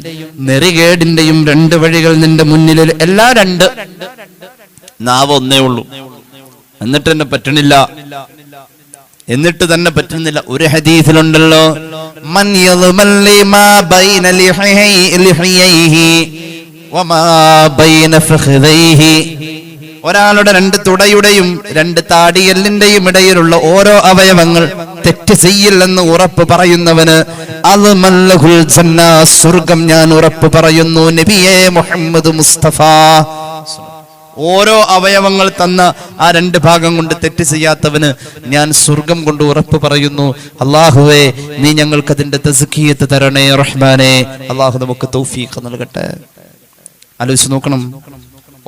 നെറികേടിന്റെയും രണ്ട് വഴികൾ നിന്റെ മുന്നിൽ. എല്ലാ രണ്ട്, നാവ് ഒന്നേ ഉള്ളൂ, എന്നിട്ട് തന്നെ പറ്റണില്ല, എന്നിട്ട് തന്നെ പറ്റുന്നില്ല. ഒരു ഹദീസിലുണ്ടല്ലോ, മൻ യദ്മൽ ലിമാ ബൈന ലിഹയൈഹി വമാ ബൈന ഫഖദൈഹി, ഒരാളുടെ രണ്ട് തുടയുടെയും രണ്ട് താടിയെല്ലിന്റെയും ഇടയിലുള്ള ഓരോ അവയവങ്ങൾ തെറ്റ് ചെയ്യില്ലെന്ന് ഉറപ്പ് പറയുന്നവന് അൽമല്ലഹുൽ ജന്ന, സ്വർഗം ഞാൻ ഉറപ്പ് പറയുന്നു നബിയേ മുഹമ്മദ് മുസ്തഫ. ഓരോ അവയവങ്ങൾ തന്ന ആ രണ്ട് ഭാഗം കൊണ്ട് തെറ്റ് ചെയ്യാത്തവന് ഞാൻ സ്വർഗം കൊണ്ട് ഉറപ്പ് പറയുന്നു. അല്ലാഹുവേ, നീ ഞങ്ങൾക്ക് അതിന്റെ തസ്കിയത്ത് തരണേ റഹ്മാനേ. അല്ലാഹു നമുക്ക് തൗഫീഖ് നൽകട്ടെ. ആലോചിച്ച് നോക്കണം,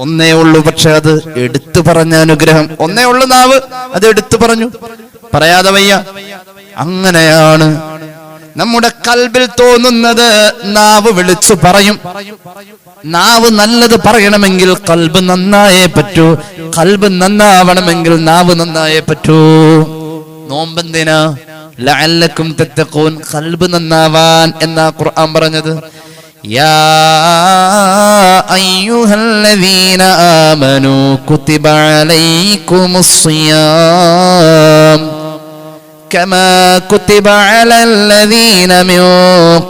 ഒന്നേ ഉള്ളൂ, പക്ഷെ അത് എടുത്തു പറഞ്ഞ അനുഗ്രഹം. ഒന്നേ ഉള്ളു നാവ്, അത് എടുത്തു പറഞ്ഞു, പറയാതെ വയ്യ. അങ്ങനെയാണ് നമ്മുടെ കൽബിൽ തോന്നുന്നത് നാവ് വിളിച്ചു പറയും. നാവ് നല്ലത് പറയണമെങ്കിൽ കൽബ് നന്നായേ പറ്റൂ. കൽബ് നന്നാവണമെങ്കിൽ നാവ് നന്നായേ പറ്റൂ. നോമ്പെന്തിനാ? ലഅല്ലക്കും തത്തഖൂൻ, കൽബ് നന്നാവാൻ എന്നാ ഖുർആൻ പറഞ്ഞത്. യാ അയ്യുഹല്ലദീന ആമനൂ കുതിബ അലൈക്കുമുസ് സിയാം കമാ കുതിബ അലല്ലദീന മിൻ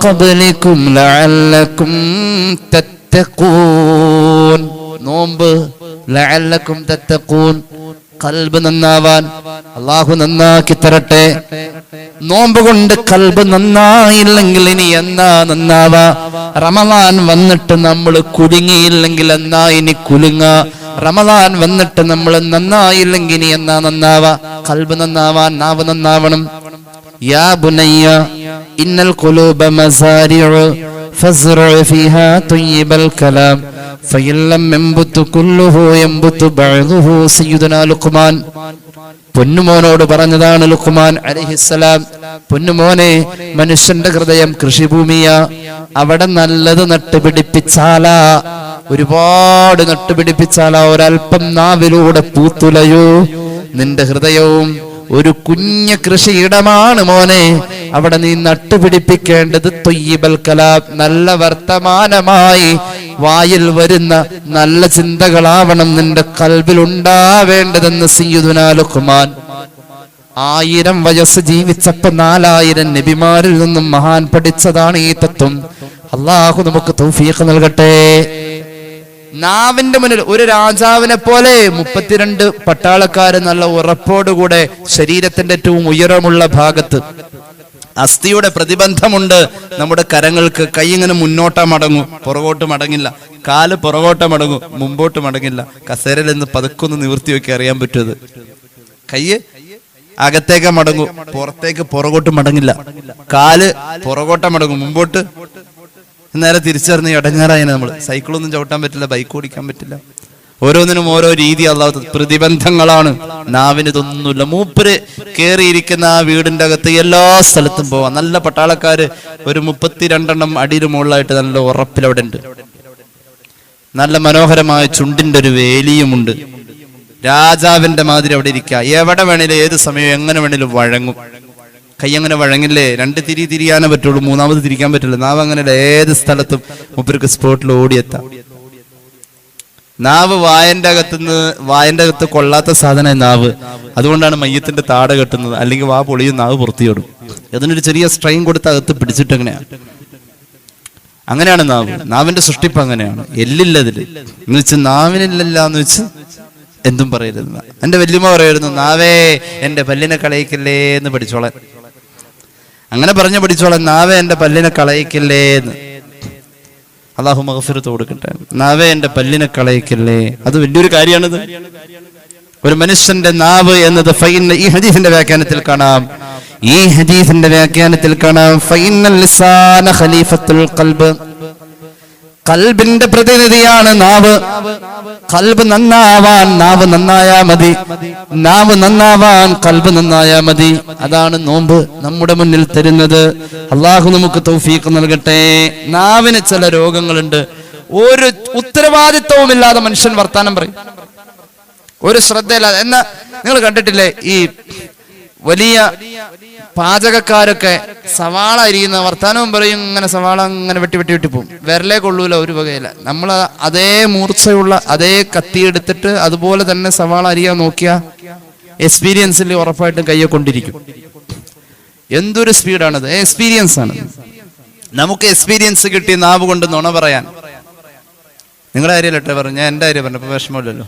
ഖബ്ലിക്കും ലഅല്ലക്കും തത്തഖൂൻ. നോമ്പ് ലഅല്ലക്കും തത്തഖൂൻ, കൽബ് നന്നാവാൻ. അല്ലാഹു നന്നാക്കി തരട്ടെ. നോമ്പ് കൊണ്ട് കൽബ് നന്നായില്ലെങ്കിൽ ഇനി എന്നാ നന്നാവാ? റമളാൻ വന്നിട്ട് നമ്മൾ കുലുങ്ങിയില്ലെങ്കിൽ എന്നാ ഇനി കുലുങ്ങ? റമളാൻ വന്നിട്ട് നമ്മൾ നന്നായില്ലെങ്കിൽ ഇനി എന്നാ നന്നാവാ? കൽബ് നന്നാവാൻ നാവ് നന്നാവണം. യാ ബുനയ്യ ഇന്നൽ ഖുലൂബ മസാരിഉ ഫസ്റഉ ഫീഹാ തയ്യിബൽ കലാം ഫഇല്ലം യംബുതു കുല്ലുഹു യംബുതു ബഅദുഹു. സയ്യിദുനാ ലുഖ്മാൻ പൊന്നുമോനോട് പറഞ്ഞതാണ് ലുഖ്മാൻ അലൈഹിസ്സലാം. പൊന്നുമോനെ, മനുഷ്യന്റെ ഹൃദയം കൃഷിഭൂമിയാ. അവിടെ നല്ലത് നട്ടുപിടിപ്പിച്ചാലാ, ഒരുപാട് നട്ടുപിടിപ്പിച്ചാലാ ഒരൽപ്പം നാവിലൂടെ പൂത്തുലയോ. നിന്റെ ഹൃദയവും ഒരു കുഞ്ഞ് കൃഷിയിടമാണ് മോനെ. അവിടെ നീ നട്ടുപിടിപ്പിക്കേണ്ടത് ത്വയ്യിബൽ കലാം, നല്ല വർത്തമാനമായി വായിൽ വരുന്ന നല്ല ചിന്തകളാവണം നിന്റെ കൽബിൽ ഉണ്ടാവേണ്ടതെന്ന് സയ്യിദുനാ ലുഖ്മാൻ. 1000 വയസ്സ് ജീവിച്ചപ്പോ 4000 നബിമാരിൽ നിന്നും മഹാൻ പഠിച്ചതാണ് ഈ തത്വം. അല്ലാഹു നമുക്ക് തൗഫീഖ് നൽകട്ടെ. നാവിന്റെ മുന്നിൽ ഒരു രാജാവിനെ പോലെ 32 പട്ടാളക്കാര് നല്ല ഉറപ്പോടുകൂടെ ശരീരത്തിന്റെ ഏറ്റവും ഉയരമുള്ള ഭാഗത്ത് അസ്ഥിയുടെ പ്രതിബന്ധമുണ്ട്. നമ്മുടെ കരങ്ങൾക്ക് കൈ ഇങ്ങനെ മുന്നോട്ടാ മടങ്ങും, പുറകോട്ട് മടങ്ങില്ല. കാല് പുറകോട്ട് മടങ്ങും, മുമ്പോട്ട് മടങ്ങില്ല. കസേരയിൽ നിന്ന് പതുക്കൊന്ന് നിവർത്തി വെക്കി അറിയാൻ പറ്റുന്നത്. കൈ അകത്തേക്ക് മടങ്ങും, പുറകോട്ട് മടങ്ങില്ല. കാല് പുറകോട്ട് മടങ്ങും, മുമ്പോട്ട് നേരെ തിരിച്ചറിഞ്ഞ് ഇടങ്ങാറായി. നമ്മൾ സൈക്കിളൊന്നും ചവിട്ടാൻ പറ്റില്ല, ബൈക്ക് ഓടിക്കാൻ പറ്റില്ല. ഓരോന്നിനും ഓരോ രീതി അല്ലാത്ത പ്രതിബന്ധങ്ങളാണ്. നാവിന് ഇതൊന്നുമില്ല. മൂപ്പര് കേറിയിരിക്കുന്ന ആ വീടിന്റെ അകത്ത് എല്ലാ സ്ഥലത്തും പോവാം. നല്ല പട്ടാളക്കാര് ഒരു 32 അടിയിൽ മുകളിലായിട്ട് നല്ല ഉറപ്പിലവിടെ ഉണ്ട്. നല്ല മനോഹരമായ ചുണ്ടിന്റെ ഒരു വേലിയുമുണ്ട്. രാജാവിന്റെ മാതിരി അവിടെ ഇരിക്കുക. എവിടെ വേണേലും ഏത് സമയം എങ്ങനെ വേണേലും വഴങ്ങും. കൈ അങ്ങനെ വഴങ്ങില്ലേ, 2 തിരിയാനേ പറ്റുള്ളൂ, 3ാമത് തിരിക്കാൻ പറ്റില്ല. നാവ് അങ്ങനെയല്ല, ഏത് സ്ഥലത്തും മൂപ്പർക്ക് സ്പോട്ടിൽ ഓടിയെത്താം. നാവ് വായന്റെ അകത്ത് കൊള്ളാത്ത സാധനം നാവ്. അതുകൊണ്ടാണ് മയ്യത്തിന്റെ താട കെട്ടുന്നത്. അല്ലെങ്കിൽ വാ പൊളിയും, നാവ് പുറത്തിയോടും. അതിനൊരു ചെറിയ സ്ട്രെയിൻ കൊടുത്ത് അകത്ത് പിടിച്ചിട്ട് അങ്ങനെയാണ് നാവ്. നാവിന്റെ സൃഷ്ടിപ്പ് അങ്ങനെയാണ്. എല്ലില്ല അതില് എന്ന് വെച്ച് നാവിനില്ല എന്ന് വെച്ച് എന്തും പറയരുത്. എന്റെ വല്യമ്മ പറയായിരുന്നു, നാവേ എന്റെ പല്ലിനെ കളയിക്കല്ലേ എന്ന് പഠിച്ചോളാൻ. അങ്ങനെ പറഞ്ഞ പഠിച്ചോളാൻ, നാവേ എന്റെ പല്ലിനെ കളയിക്കല്ലേ എന്ന്. അല്ലാഹു മഗ്ഫിറത്ത് കൊടുക്കട്ടെ. നാവേ എന്റെ പല്ലിനെ കളയിക്കല്ലേ, അത് വലിയൊരു കാര്യമാണിത്. ഒരു മനുഷ്യന്റെ നാവ് എന്നത് ഈ ഹദീസിന്റെ വ്യാഖ്യാനത്തിൽ കാണാം ഫൈനൽ ലിസാന ഖലീഫത്തുൽ ഖൽബ്, കൽബിന്റെ പ്രതിനിധിയാണ് നാവ്. കൽബ് നന്നാവാൻ നാവ് നന്നായാ മതി, നാവ് നന്നാവാൻ കൽബ് നന്നായാ മതി. അതാണ് നോമ്പ് നമ്മുടെ മുന്നിൽ തരുന്നത്. അള്ളാഹു നമുക്ക് തൗഫീഖ് നൽകട്ടെ. നാവിന് ചില രോഗങ്ങളുണ്ട്. ഒരു ഉത്തരവാദിത്വവുമില്ലാതെ മനുഷ്യൻ വർത്താനം പറയും, ഒരു ശ്രദ്ധയില്ലാതെ. എന്നാ നിങ്ങൾ കണ്ടിട്ടില്ലേ ഈ വലിയ പാചകക്കാരൊക്കെ സവാള അരിയുന്ന വർത്താനവും പറയും, ഇങ്ങനെ സവാള അങ്ങനെ വെട്ടി പോകും. വിരലേ കൊള്ളൂല, ഒരു വകയില്ല. നമ്മൾ അതേ മൂർച്ചയുള്ള അതേ കത്തിയെടുത്തിട്ട് അതുപോലെ തന്നെ സവാള അരിയാൻ നോക്കിയ എക്സ്പീരിയൻസിൽ ഉറപ്പായിട്ടും കയ്യെ കൊണ്ടിരിക്കും. എന്തൊരു സ്പീഡാണത്! എക്സ്പീരിയൻസ് ആണ്. നമുക്ക് എക്സ്പീരിയൻസ് കിട്ടി നാവ് കൊണ്ട് നുണ പറയാൻ. നിങ്ങളുടെ കാര്യമല്ലേ പറഞ്ഞു, ഞാൻ എൻ്റെ കാര്യം പറഞ്ഞു. അപ്പൊ വിഷമമില്ലല്ലോ.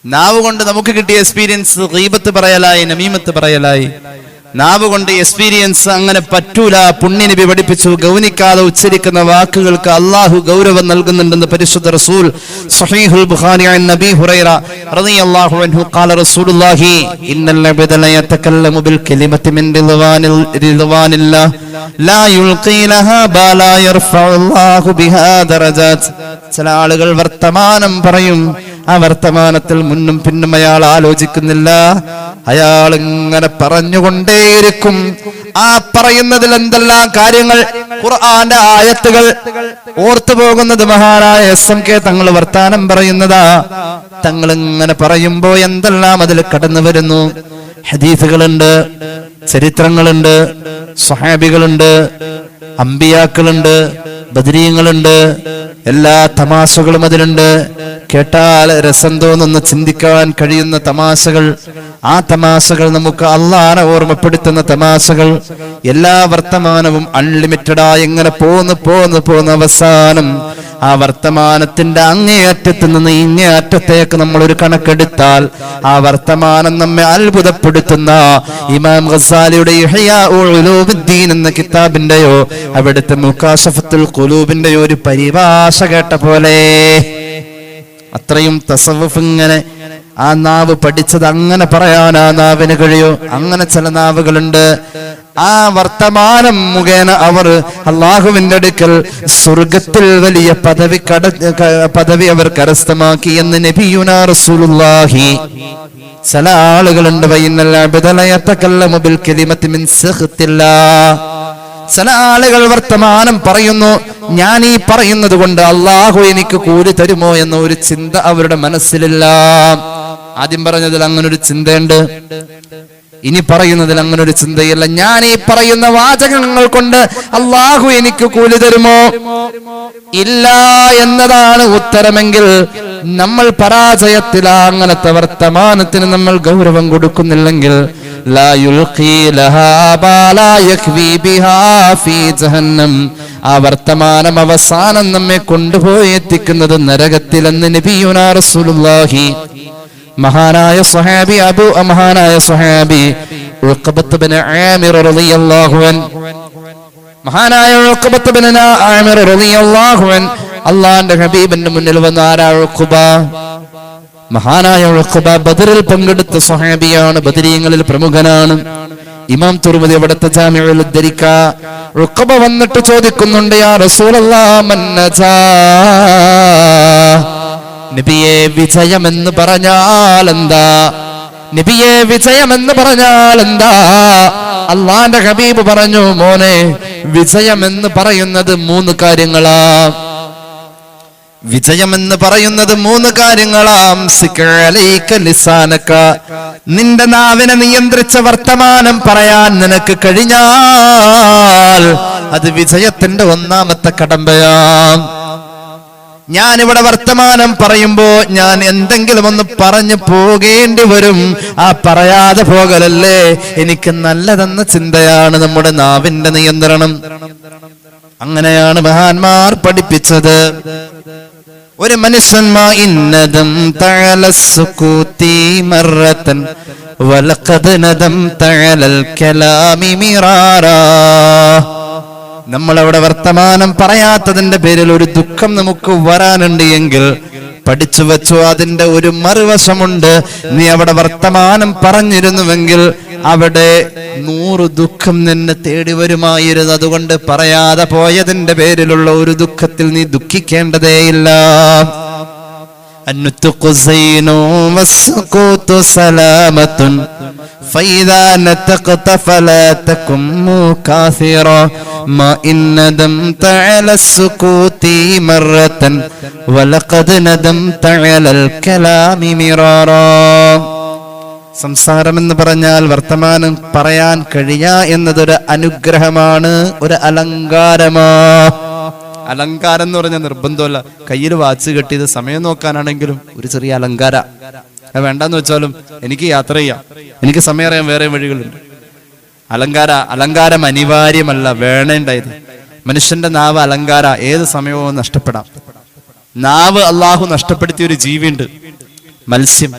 നാവ് കൊണ്ട് നമുക്ക് കിട്ടിയ എക്സ്പീരിയൻസ് ഗീബത്ത് പറയലായി, നമീമത്ത് പറയലായി. നാവ് കൊണ്ട് എക്സ്പീരിയൻസ് അങ്ങനെ പറ്റൂല. പുണ്യനബി പഠിപ്പിച്ചു, ഗൗനിക്കാതെ ഉച്ചരിക്കുന്ന വാക്കുകൾക്ക് അള്ളാഹു ഗൗരവം നൽകുന്നുണ്ടെന്ന് പരിശുദ്ധ റസൂൽ. സ്വഹീഹുൽ ബുഖാരി അൻ നബി ഹുറൈറ റളിയല്ലാഹു അൻഹു ഖാല റസൂലുള്ളാഹി ഇന്നൽ അബ്ദ ല യതകല്ലമു ബിൽ കലിമതി മിൻ റിദ്വാനില്ലാഹ് ലാ യുൽഖി ലഹാ ബാലാ യർഫഉല്ലാഹു ബിഹാ ദറജാത്ത്. ചില ആളുകൾ വർത്തമാനം പറയും, ആ വർത്തമാനത്തിൽ മുന്നും പിന്നും അയാൾ ആലോചിക്കുന്നില്ല, അയാൾ ഇങ്ങനെ പറഞ്ഞുകൊണ്ടേയിരിക്കും. ആ പറയുന്നതിൽ എന്തെല്ലാം കാര്യങ്ങൾ, ഖുർആന്റെ ആയത്തുകൾ ഓർത്തു പോകുന്നത് മഹാനായ SMK തങ്ങൾ വർത്താനം പറയുന്നതാ. തങ്ങൾ ഇങ്ങനെ പറയുമ്പോ എന്തെല്ലാം അതിൽ കടന്നു വരുന്നു. ഹദീസുകളുണ്ട്, ചരിത്രങ്ങളുണ്ട്, സ്വഹാബികളുണ്ട്, അമ്പിയാക്കളുണ്ട്, ബദരീങ്ങളുണ്ട്, എല്ലാ തമാശകളും അതിലുണ്ട്. കേട്ടാൽ രസം തോന്നുന്ന, ചിന്തിക്കാൻ കഴിയുന്ന തമാശകൾ. ആ തമാശകൾ നമുക്ക് അള്ളാഹനെ ഓർമ്മപ്പെടുത്തുന്ന തമാശകൾ. എല്ലാ വർത്തമാനവും അൺലിമിറ്റഡായി ഇങ്ങനെ പോന്ന് അവസാനം ആ വർത്തമാനത്തിന്റെ അങ്ങേയറ്റത്ത് നിന്ന് ഇങ്ങേയറ്റത്തേക്ക് നമ്മൾ ഒരു കണക്കെടുത്താൽ ആ വർത്തമാനം നമ്മെ അത്ഭുതപ്പെടുത്തുന്ന ഇമാം ഗസാലിയുടെ ഇഹ്യാ ഉലൂമുദ്ദീൻ എന്ന കിതാബിന്റെയോ അവിടുത്തെ മുകാശഫത്തുൽ ഖുലൂബിന്റെയോ ഒരു പരിഭാഷ കേട്ട പോലെ അത്രയും തസവ്വുഫ് ഇങ്ങനെ ആ നാവ് പഠിച്ചത് അങ്ങനെ പറയാൻ ആ നാവിന് കഴിയോ. അങ്ങനെ ചില നാവുകളുണ്ട്, ആ വർത്തമാനം മുഖേന അവർ അള്ളാഹുവിന്റെ അടുക്കൽ സ്വർഗത്തിൽ വലിയ പദവി അവർ കരസ്ഥമാക്കി എന്ന് നബിയുനാ റസൂലുള്ളാഹി. ചില ആളുകളുണ്ട്, വൈന്നൽ അബ്ദ ല യതകല്ലമു ബിൽ കലിമതി മിൻ സഖ്തില്ലാഹ്. ചില ആളുകൾ വർത്തമാനം പറയുന്നു, ഞാൻ ഈ പറയുന്നത് കൊണ്ട് അള്ളാഹു എനിക്ക് കൂലി തരുമോ എന്ന ഒരു ചിന്ത അവരുടെ മനസ്സിലില്ല. ആദ്യം പറഞ്ഞതിൽ അങ്ങനൊരു ചിന്തയുണ്ട്, ഇനി പറയുന്നതിൽ അങ്ങനൊരു ചിന്തയില്ല. ഞാൻ ഈ പറയുന്ന വാചകങ്ങൾ കൊണ്ട് അള്ളാഹു എനിക്ക് കൂലി തരുമോ? ഇല്ല എന്നതാണ് ഉത്തരമെങ്കിൽ നമ്മൾ പരാജയത്തിലാ. അങ്ങനത്തെ വർത്തമാനത്തിന് നമ്മൾ ഗൗരവം കൊടുക്കുന്നില്ലെങ്കിൽ ലാ യുൽഖി ലഹാ ബാലാ യക്വി ബിഹാ ഫീ ജഹന്നം. ആ വർത്തമാനം അവസാനം നമ്മെ കൊണ്ടുപോയി എത്തിക്കുന്നത് നരകത്തിലെന്ന് നബിയുനാ റസൂലുള്ളാഹി. മഹാനായ സ്വഹാബി ഉഖബത്ത് ബിൻ ആമിർ റളിയല്ലാഹു അൻഹു, മഹാനായ ഉഖബത്ത് ബിൻ ആമിർ റളിയല്ലാഹു അൻഹു അല്ലാഹുവിന്റെ ഹബീബിന്റെ മുന്നിൽ വന്ന ആരാ? ഉഖബ. മഹാനായ ഉഖബ ബദറിൽ പങ്കെടുത്ത സ്വഹാബിയാണ്, ബദരീങ്ങളിൽ പ്രമുഖനാണ്. ഇമാം തുർമുദി അവിടുത്തെ ജാമിഉൽ ഉദ്ധരിക്ക. ഉഖബ വന്നിട്ട് ചോദിക്കുന്നുണ്ട്, യാ റസൂലല്ലാഹ് മൻ നജാ, നബിയെ വിജയമെന്ന് പറഞ്ഞാൽ എന്താ? നബിയെ വിജയമെന്ന് പറഞ്ഞാൽ എന്താ? അള്ളാന്റെ ഹബീബ് പറഞ്ഞു, മോനെ വിജയമെന്ന് പറയുന്നത് 3 കാര്യങ്ങളാ. വിജയമെന്ന് പറയുന്നത് 3 കാര്യങ്ങളാം. നിന്റെ നാവിനെ നിയന്ത്രിച്ച വർത്തമാനം പറയാൻ നിനക്ക് കഴിഞ്ഞാൽ അത് വിജയത്തിന്റെ 1ാമത്തെ കടമ്പയാം. ഞാനിവിടെ വർത്തമാനം പറയുമ്പോ ഞാൻ എന്തെങ്കിലും ഒന്ന് പറഞ്ഞു പോകേണ്ടി വരും. ആ പറയാതെ പോകലല്ലേ എനിക്ക് നല്ലതെന്ന ചിന്തയാണ് നമ്മുടെ നാവിന്റെ നിയന്ത്രണം. അങ്ങനെയാണ് മഹാന്മാർ പഠിപ്പിച്ചത്. ഒരു മനുഷ്യൻ ഇന്നദം തഅലസ്സുകൂതി മറതൻ വലഖദ് നദം തഅലൽ കലാമി മിറാറാ. നമ്മളവിടെ വർത്തമാനം പറയാത്തതിന്റെ പേരിൽ ഒരു ദുഃഖം നമുക്ക് വരാനുണ്ട് എങ്കിൽ പഠിച്ചു വെച്ചു, അതിന്റെ ഒരു മറുവശമുണ്ട്. നീ അവിടെ വർത്തമാനം പറഞ്ഞിരുന്നുവെങ്കിൽ അവിടെ 100 ദുഃഖം നിന്നെ തേടി വരുമായിരുന്നു. അതുകൊണ്ട് പറയാതെ പോയതിന്റെ പേരിലുള്ള ഒരു ദുഃഖത്തിൽ നീ ദുഃഖിക്കേണ്ടതേയില്ല. النطق زين والسكوت سلامة فإذا نطقت فلا تكن مكاثرا ما إن ندمت على السكوت مرة ولقد ندمت على الكلام مرارا. സംസാരം എന്ന് പറഞ്ഞാൽ വർത്തമാനം പറയാൻ കഴിയാ എന്നതൊരു അനുഗ്രഹമാണ്, ഒരു അലങ്കാരമാ. അലങ്കാരം എന്ന് പറഞ്ഞാൽ നിർബന്ധമല്ല. കയ്യിൽ വാച്ച് കെട്ടിയത് സമയം നോക്കാനാണെങ്കിലും ഒരു ചെറിയ അലങ്കാര. വേണ്ടെന്ന് വെച്ചാലും എനിക്ക് യാത്ര ചെയ്യാം, എനിക്ക് സമയം അറിയാൻ വേറെ വഴികളുണ്ട്. അലങ്കാരം അനിവാര്യമല്ല, വേണേണ്ടായത്. മനുഷ്യന്റെ നാവ് അലങ്കാര, ഏത് സമയവും നഷ്ടപ്പെടാം. നാവ് അള്ളാഹു നഷ്ടപ്പെടുത്തിയ ഒരു ജീവിയുണ്ട്, മത്സ്യം.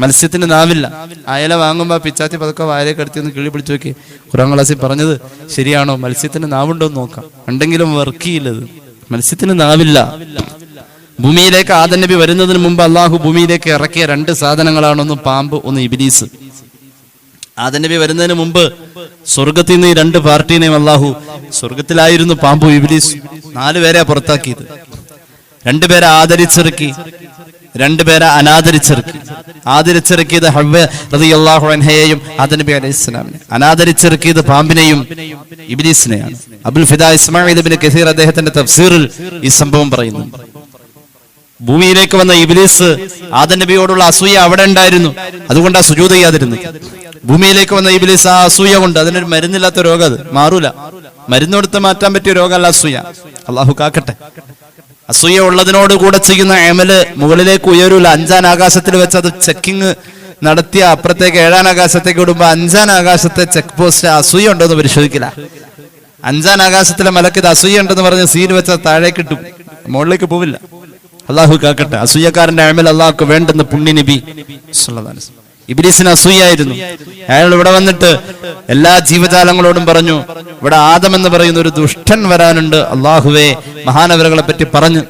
മത്സ്യത്തിന് നാവില്ല. അയല വാങ്ങുമ്പോ പിച്ചാത്തി പതുക്കെ വായലേക്ക് അടുത്ത് ഒന്ന് കിളി പിടിച്ചു നോക്കി. ഖുർആൻ ക്ലാസ്സിൽ പറഞ്ഞത് ശരിയാണോ? മത്സ്യത്തിന് നാവുണ്ടോ എന്ന് നോക്കാം. ഉണ്ടെങ്കിലും വർക്ക് ചെയ്യില്ലത്. മത്സ്യത്തിന് നാവില്ല. ഭൂമിയിലേക്ക് ആദം നബി വരുന്നതിന് മുമ്പ് അള്ളാഹു ഭൂമിയിലേക്ക് ഇറക്കിയ 2 സാധനങ്ങളാണ്, ഒന്ന് പാമ്പ്, ഒന്ന് ഇബ്ലീസ്. ആദം നബി വരുന്നതിന് മുമ്പ് സ്വർഗത്തിൽ നിന്ന് ഈ 2 പാർട്ടീനെയും അള്ളാഹു, സ്വർഗത്തിലായിരുന്നു പാമ്പും ഇബ്ലീസും, 4 പേരെ പുറത്താക്കിയത്. 2 പേരെ ആദരിച്ചിറക്കി, 2 പേരെ അനാദരിച്ചിറക്കി. ആദരിച്ചിറക്കിയത് ഹവ്വ റളിയല്ലാഹു അൻഹയെയും ആദം നബി അലൈഹിസ്സലാമിനെ, അനാദരിച്ചിറക്കിയത് പാമ്പിനെയും ഇബ്ലീസിനെയാണ്. അബുൽ ഫിദാ ഇസ്മാഈൽ ഇബ്നു കസീർ അദ്ദേഹത്തിന്റെ തഫ്സീറിൽ ഈ സംഭവം പറയുന്നു. ഭൂമിയിലേക്ക് വന്ന ഇബ്ലീസ് ആദം നബിയോടുള്ള അസൂയ അവിടെ ഉണ്ടായിരുന്നു, അതുകൊണ്ടാണ് സുജൂദ് ചെയ്യാതിരുന്നത്. ഭൂമിയിലേക്ക് വന്ന ഇബ്ലീസ് ആ അസൂയ കൊണ്ട്, അതിനൊരു മരുന്നില്ലാത്ത രോഗം, അത് മാറൂല. മരുന്ന് കൊടുത്ത് മാറ്റാൻ പറ്റിയ രോഗമല്ല അസൂയ. അള്ളാഹു കാക്കട്ടെ. അസൂയ ഉള്ളതിനോട് കൂടെ ചെയ്യുന്ന അമല് മുകളിലേക്ക് ഉയരൂല. 5-ാം ആകാശത്തിൽ വെച്ച് അത് ചെക്കിങ് നടത്തിയ അപ്പുറത്തേക്ക് 7-ാം ആകാശത്തേക്ക് വിടുമ്പോ 5-ാം ആകാശത്തെ ചെക്ക് പോസ്റ്റ് അസൂയ ഉണ്ടോ എന്ന് പരിശോധിക്കില്ല. 5-ാം ആകാശത്തിലെ മലക്ക് ഇത് അസൂയ ഉണ്ടെന്ന് പറഞ്ഞ് സീൽ വെച്ചാൽ താഴേക്ക് ഇട്ടു, മുകളിലേക്ക് പോവില്ല. അള്ളാഹു കാക്കട്ടെ. അസൂയക്കാരന്റെ അമൽ അള്ളാഹുക്ക് വേണ്ടെന്ന് പുണ്യ നബി സല്ലല്ലാഹു അലൈഹി വസല്ലം. ഇബ്ലീസിന് അസൂയായിരുന്നു. അയാൾ ഇവിടെ വന്നിട്ട് എല്ലാ ജീവജാലങ്ങളോടും പറഞ്ഞു, ഇവിടെ ആദം എന്ന് പറയുന്ന ഒരു ദുഷ്ടൻ വരാനുണ്ട്, അള്ളാഹുവേ മഹാനവറുകളെ പറ്റി പറഞ്ഞു.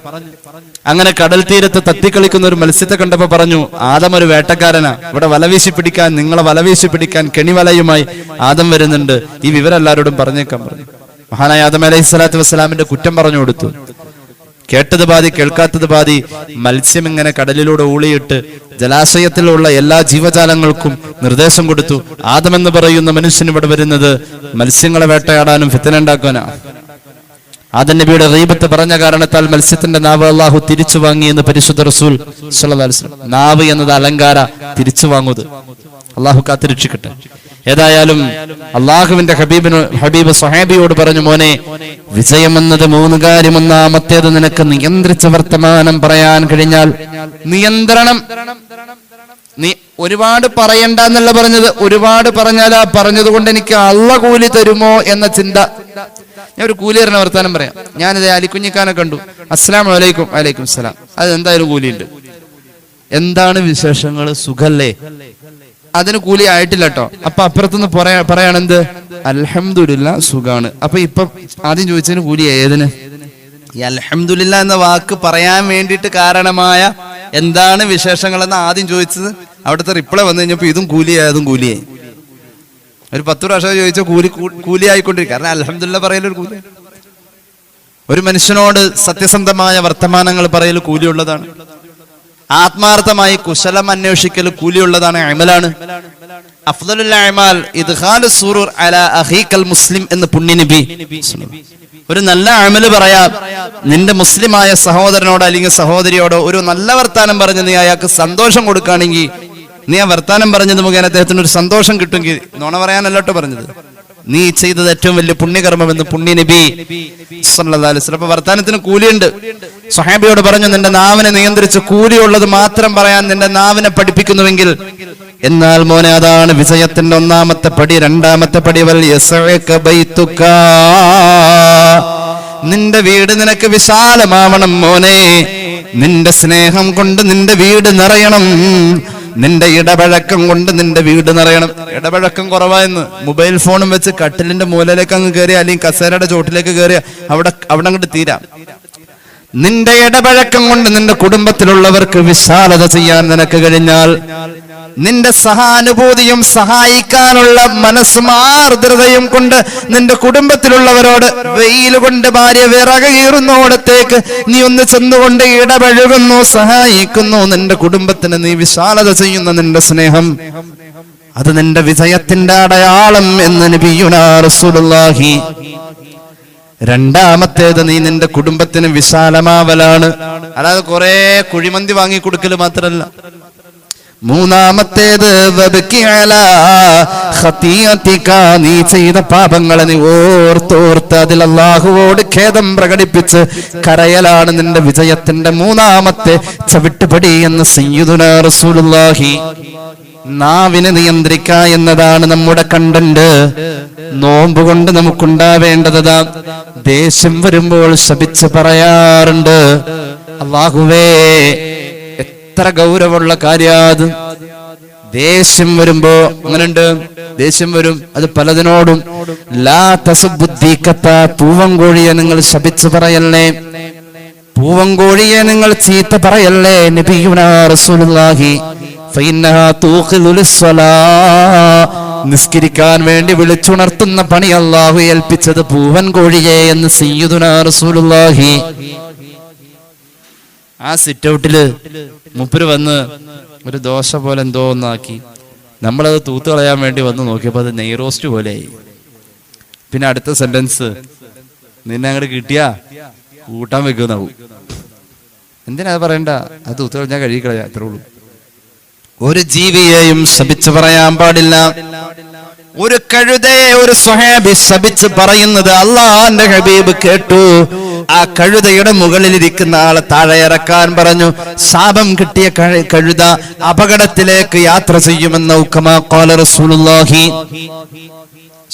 അങ്ങനെ കടൽ തീരത്ത് തത്തിക്കളിക്കുന്ന ഒരു മത്സ്യത്തെ കണ്ടപ്പോ പറഞ്ഞു, ആദം ഒരു വേട്ടക്കാരനാ, ഇവിടെ വലവീശി പിടിക്കാൻ, നിങ്ങളെ വലവീശി പിടിക്കാൻ കെണിവലയുമായി ആദം വരുന്നുണ്ട്, ഈ വിവരം എല്ലാവരോടും പറഞ്ഞേക്കാൻ പറഞ്ഞു. മഹാനായ ആദം അലൈഹി സ്വലാത്തു വസ്സലാമിന്റെ കുറ്റം പറഞ്ഞു കൊടുത്തു. കേട്ടത് പാതി കേൾക്കാത്തത് പാതി. മത്സ്യം ഇങ്ങനെ കടലിലൂടെ ഊളിയിട്ട് ജലാശയത്തിലുള്ള എല്ലാ ജീവജാലങ്ങൾക്കും നിർദ്ദേശം കൊടുത്തു, ആദം എന്ന് പറയുന്ന മനുഷ്യൻ ഇവിടെ വരുന്നത് മത്സ്യങ്ങളെ വേട്ടയാടാനും ഫിത്ന ഉണ്ടാക്കാനാ. ആദം നബിയുടെ ഗീബത്ത് പറഞ്ഞ കാരണത്താൽ മത്സ്യത്തിന്റെ നാവ് അള്ളാഹു തിരിച്ചു വാങ്ങി എന്ന് പരിശുദ്ധ റസൂൽ സല്ലല്ലാഹു അലൈഹി വസല്ലം. നാവ് എന്നത് അലങ്കാര, തിരിച്ചു വാങ്ങുന്നത്. അള്ളാഹു കാത്തിരക്ഷിക്കട്ടെ. ഏതായാലും അള്ളാഹുവിന്റെ ഹബീബ് സ്വഹാബിയോട് പറഞ്ഞു, മോനെ, വിജയം എന്നത് 3 കാര്യം. ഒന്നാമത്തേത്, നിനക്ക് നിയന്ത്രിച്ച വർത്തമാനം പറയാൻ കഴിഞ്ഞാൽ. നിയന്ത്രണം, നീ ഒരുപാട് പറയണ്ട എന്നല്ല പറഞ്ഞത്. ഒരുപാട് പറഞ്ഞാൽ ആ പറഞ്ഞത് കൊണ്ട് എനിക്ക് അള്ളാഹ് കൂലി തരുമോ എന്ന ചിന്ത. ഞാൻ ഒരു കൂലി തരുന്ന വർത്താനം പറയാം. ഞാനിത് അലിക്കുഞ്ഞിക്കാനെ കണ്ടു, അസ്സലാമു അലൈക്കും. വലൈക്കും സലാം. അത് എന്തായാലും കൂലിയുണ്ട്. എന്താണ് വിശേഷങ്ങൾ, സുഖല്ലേ? അതിന് കൂലി ആയിട്ടില്ല കേട്ടോ. അപ്പൊ അപ്പുറത്തുനിന്ന് പറയാണെന്ത്, അൽഹംദുലില്ലാ സുഖാണ്. അപ്പൊ ഇപ്പൊ ആദ്യം ചോദിച്ചതിന് കൂലി ഏതിന്? ഈ അൽഹംദുലില്ലാ എന്ന വാക്ക് പറയാൻ വേണ്ടിയിട്ട് കാരണമായ എന്താണ് വിശേഷങ്ങൾ എന്ന് ആദ്യം ചോദിച്ചത്. അവിടുത്തെ റിപ്ലൈ വന്നു കഴിഞ്ഞപ്പോ ഇതും കൂലിയായി, അതും കൂലിയായി. ഒരു 10 പ്രാവശ്യം ചോദിച്ച കൂലി ആയിക്കൊണ്ടിരിക്കും. കാരണം അൽഹംദുലില്ലാ പറയലൊരു കൂലി. ഒരു മനുഷ്യനോട് സത്യസന്ധമായ വർത്തമാനങ്ങൾ പറയൽ കൂലിയുള്ളതാണ്. ആത്മാർത്ഥമായി കുശലം അന്വേഷിക്കൽ കൂലിയുള്ളതാണ്, അമലാണ്. അഫ്ദലുൽ അഅമാൽ ഇദ്ഖാലു സുറൂർ അലാ അഖീകൽ മുസ്ലിം എന്ന് പുണ്യ നബി. ഒരു നല്ല അമല് പറയാം, നിന്റെ മുസ്ലിമായ സഹോദരനോടോ അല്ലെങ്കിൽ സഹോദരിയോടോ ഒരു നല്ല വർത്താനം പറഞ്ഞ് നീ അയാൾക്ക് സന്തോഷം കൊടുക്കുകയാണെങ്കിൽ, നീ ആ വർത്താനം പറഞ്ഞത് മുഖേന അദ്ദേഹത്തിന് ഒരു സന്തോഷം കിട്ടുമെങ്കിൽ, നുണ പറയാനല്ലോട്ടോ പറഞ്ഞത്, നീ ചെയ്തത് ഏറ്റവും വലിയ പുണ്യകർമ്മം എന്ന് പുണ്യ നബി സല്ലല്ലാഹു അലൈഹി വസല്ലം. അപ്പൊ വർത്താനത്തിന് കൂലിയുണ്ട്. സ്വഹാബിയോട് പറഞ്ഞു, നിന്റെ നാവിനെ നിയന്ത്രിച്ച് കൂലിയുള്ളത് മാത്രം പറയാൻ നിന്റെ നാവിനെ പഠിപ്പിക്കുന്നുവെങ്കിൽ, എന്നാൽ മോനെ, അതാണ് വിജയത്തിന്റെ 1ാമത്തെ പടി. 2ാമത്തെ പടി, വൽ യസഅക ബൈതുക, നിന്റെ വീട് നിനക്ക് വിശാലമാവണം മോനെ. നിന്റെ സ്നേഹം കൊണ്ട് നിന്റെ വീട് നിറയണം. നിന്റെ ഇടപഴക്കം കൊണ്ട് നിന്റെ വീട് നിറയണം. ഇടപഴക്കം കുറവായെന്ന് മൊബൈൽ ഫോണും വെച്ച് കട്ടിലിന്റെ മൂലയിലേക്ക് അങ്ങ് കയറിയ, അല്ലെങ്കിൽ കസേരയുടെ ചോട്ടിലേക്ക് കയറിയ അവിടെ അങ്ങോട്ട് തീരാം. നിന്റെ ഇടപഴക്കം കൊണ്ട് നിന്റെ കുടുംബത്തിലുള്ളവർക്ക് വിശാലത ചെയ്യാൻ നിനക്ക് കഴിഞ്ഞാൽ, നിന്റെ സഹാനുഭൂതിയും സഹായിക്കാനുള്ള മനസ്സും ആർദ്രതയും കൊണ്ട് നിന്റെ കുടുംബത്തിലുള്ളവരോട്, വെയിൽ കൊണ്ട് ഭാര്യ വിറകീറുന്നോടത്തേക്ക് നീ ഒന്ന് ചെന്നുകൊണ്ട് ഇടപഴകുന്നു, സഹായിക്കുന്നു, നിന്റെ കുടുംബത്തിന് നീ വിശാലത ചെയ്യുന്ന നിന്റെ സ്നേഹം, അത് നിന്റെ വിജയത്തിന്റെ അടയാളം എന്ന് നബിയുനാ റസൂലുള്ളാഹി. 2ാമത്തേത്, നീ നിന്റെ കുടുംബത്തിന് വിശാലമാവലാണ്. അല്ലാതെ കുറെ കുഴിമന്തി വാങ്ങിക്കൊടുക്കല് മാത്രല്ല. 3ാമത്തേത്, നീ ചെയ്ത പാപങ്ങളെ നീ ഓർത്തോർത്ത് അതിൽ അല്ലാഹുവോട് ഖേദം പ്രകടിപ്പിച്ച് കരയലാണ് നിന്റെ വിജയത്തിന്റെ 3ാമത്തെ ചവിട്ടുപടി എന്ന് സയ്യിദുനാ റസൂലുള്ളാഹി. നാവിനെ നിയന്ത്രിക്കുക എന്നതാണ് നമ്മുടെ കണ്ടന്റ്. നോമ്പ് കൊണ്ട് നമുക്കുണ്ടാവേണ്ടതാ. ദേഷ്യം വരുമ്പോൾ ശപിച്ച് പറയാറുണ്ട്, അല്ലാഹുവേ എത്ര ഗൗരവമുള്ള കാര്യാത്. ദേഷ്യം വരുമ്പോ അങ്ങനുണ്ട്, ദേഷ്യം വരും, അത് പലതിനോടും. ലാ തസുബ്ബുദ്ദീഖത, പൂവൻകോഴിയെ നിങ്ങൾ ശപിച്ചു പറയല്ലേ, പൂവൻകോഴിയെ നിങ്ങൾ ചീത്ത പറയല്ലേ. നബിയുനാ റസൂലുള്ളാഹി ഫഇന്നഹാ തൂഖിദു ലിസ്സലാ, നിസ്കരിക്കാൻ വേണ്ടി വിളിച്ചുണർത്തുന്ന പണി അല്ലാഹു ഏൽപ്പിച്ചത് പൂവൻകോഴിയെ എന്ന് സയ്യിദുനാ റസൂലുള്ളാഹി. ആ സിറ്റ് ഔട്ടില് മൂപ്പര് വന്ന് ഒരു ദോശ പോലെ എന്തോ ഒന്നാക്കി, നമ്മളത് തൂത്ത് കളയാൻ വേണ്ടി വന്ന് നോക്കിയപ്പോൾ അത് നെയ് റോസ്റ്റ് പോലെയായി. പിന്നെ അടുത്ത സെന്റൻസ്, നിന്നെ അങ്ങോട്ട് കിട്ടിയാ കൂട്ടാൻ വെക്കുന്നാവും. എന്തിനാ പറയണ്ട, അത് തൂത്ത് കളഞ്ഞാൽ കഴുകിക്കളയാ, അത്രേ ഉള്ളൂ. ഒരു ജീവിയെയും ശപിച്ചു പറയാൻ പാടില്ല. ഒരു കഴുതയെ ഒരു സ്വഹാബി ശപിച്ച് പറയുന്നത് അള്ളാന്റെ ഹബീബ് കേട്ടു. ആ കഴുതയുടെ മുകളിലിരിക്കുന്ന ആളെ താഴെ ഇറക്കാൻ പറഞ്ഞു. ശാപം കിട്ടിയ കഴുത അപകടത്തിലേക്ക് യാത്ര ചെയ്യുമെന്ന് ഉക്കമാ ഖാല റസൂലുള്ളാഹി.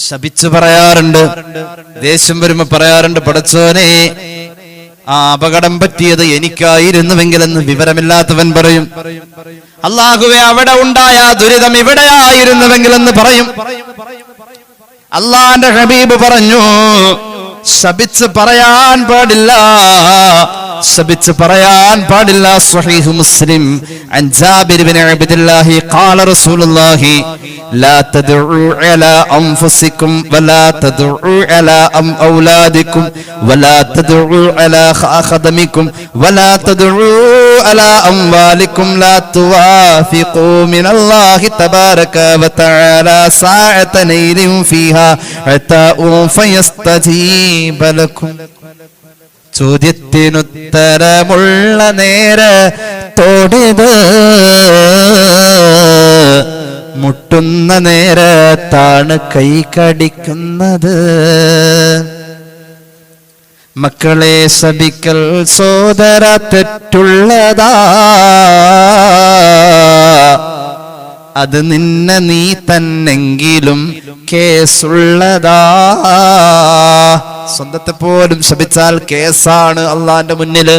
ശപിച്ചു പറയാറുണ്ട്, ദേഷ്യം വരുമ്പോ പറയാറുണ്ട്, പടച്ചോനെ ആ അപകടം പറ്റിയത് എനിക്കായിരുന്നുവെങ്കിലെന്ന് വിവരമില്ലാത്തവൻ പറയും. അല്ലാഹുവേ അവിടെ ഉണ്ടായ ദുരിതം ഇവിടെയായിരുന്നുവെങ്കിലെന്ന് പറയും. അള്ളാന്റെ ഹബീബ് പറഞ്ഞു, ശപിച്ച് പറയാൻ പാടില്ല, ശപിച്ച് പറയാൻ പാടില്ല. സ്വഹീഹ് മുസ്ലിം അൻ ജാബിർ ബിൻ അബ്ദുല്ലാഹി ഖാല റസൂലുള്ളാഹി ലാ തദ്ഉ അലാ അൻഫുസികും വലാ തദ്ഉ അലാ ഔലാദികും വലാ തദ്ഉ അലാ ഖദമികും വലാ തദ്ഉ അലാ അംവാലികും ലാ തുവാഫിഖു മിനല്ലാഹി തബാരക വതആല സഅതൻ നൈലിൻ ഫീഹാ അതാഉ ഫയസ്തജീബ ലക്കും. ചോദ്യത്തിനുത്തരമുള്ള നേരത്തോടിത് മുട്ടുന്ന നേരത്താണ് കൈ കടിക്കുന്നത്. മക്കളെ ശപിക്കൽ സോദര തെറ്റുള്ളതാ, അത് നിന്നെ നീ തന്നെങ്കിലും കേസുള്ളതാ. സ്വന്തത്തെ പോലും ശപിച്ചാൽ കേസാണ് അള്ളാന്റെ മുന്നില്.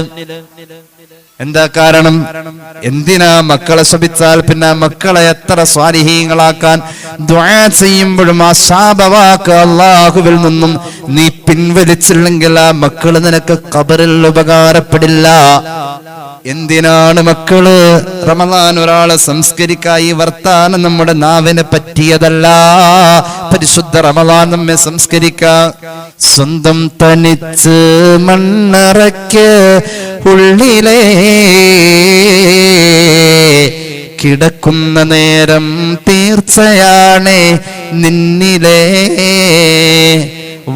എന്താ കാരണം? എന്തിനാ മക്കളെ ശപിച്ചാൽ പിന്നെ മക്കളെ എത്ര സ്വാലിഹീങ്ങളാക്കാൻ ദുആ ചെയ്യുമ്പോഴും ആ ശാപവാക്ക് അല്ലാഹുവിൽ നിന്നും നീ പിൻവലിച്ചില്ലെങ്കിൽ ആ മക്കള് നിനക്ക് ഖബറിൽ ഉപകാരപ്പെടില്ല. എന്തിനാണ് മക്കള്? റമളാൻ ഒരാളെ സംസ്കരിക്കായി വർത്താനം നമ്മുടെ നാവിനെ പറ്റിയതല്ല. പരിശുദ്ധ റമളാൻ നമ്മെ സംസ്കരിക്കാം. സ്വന്തം തനിച്ച് മണ്ണറയ്ക്ക് ഉള്ളിലേ കിടക്കുന്ന നേരം തീർച്ചയാണ് നിന്നിലേ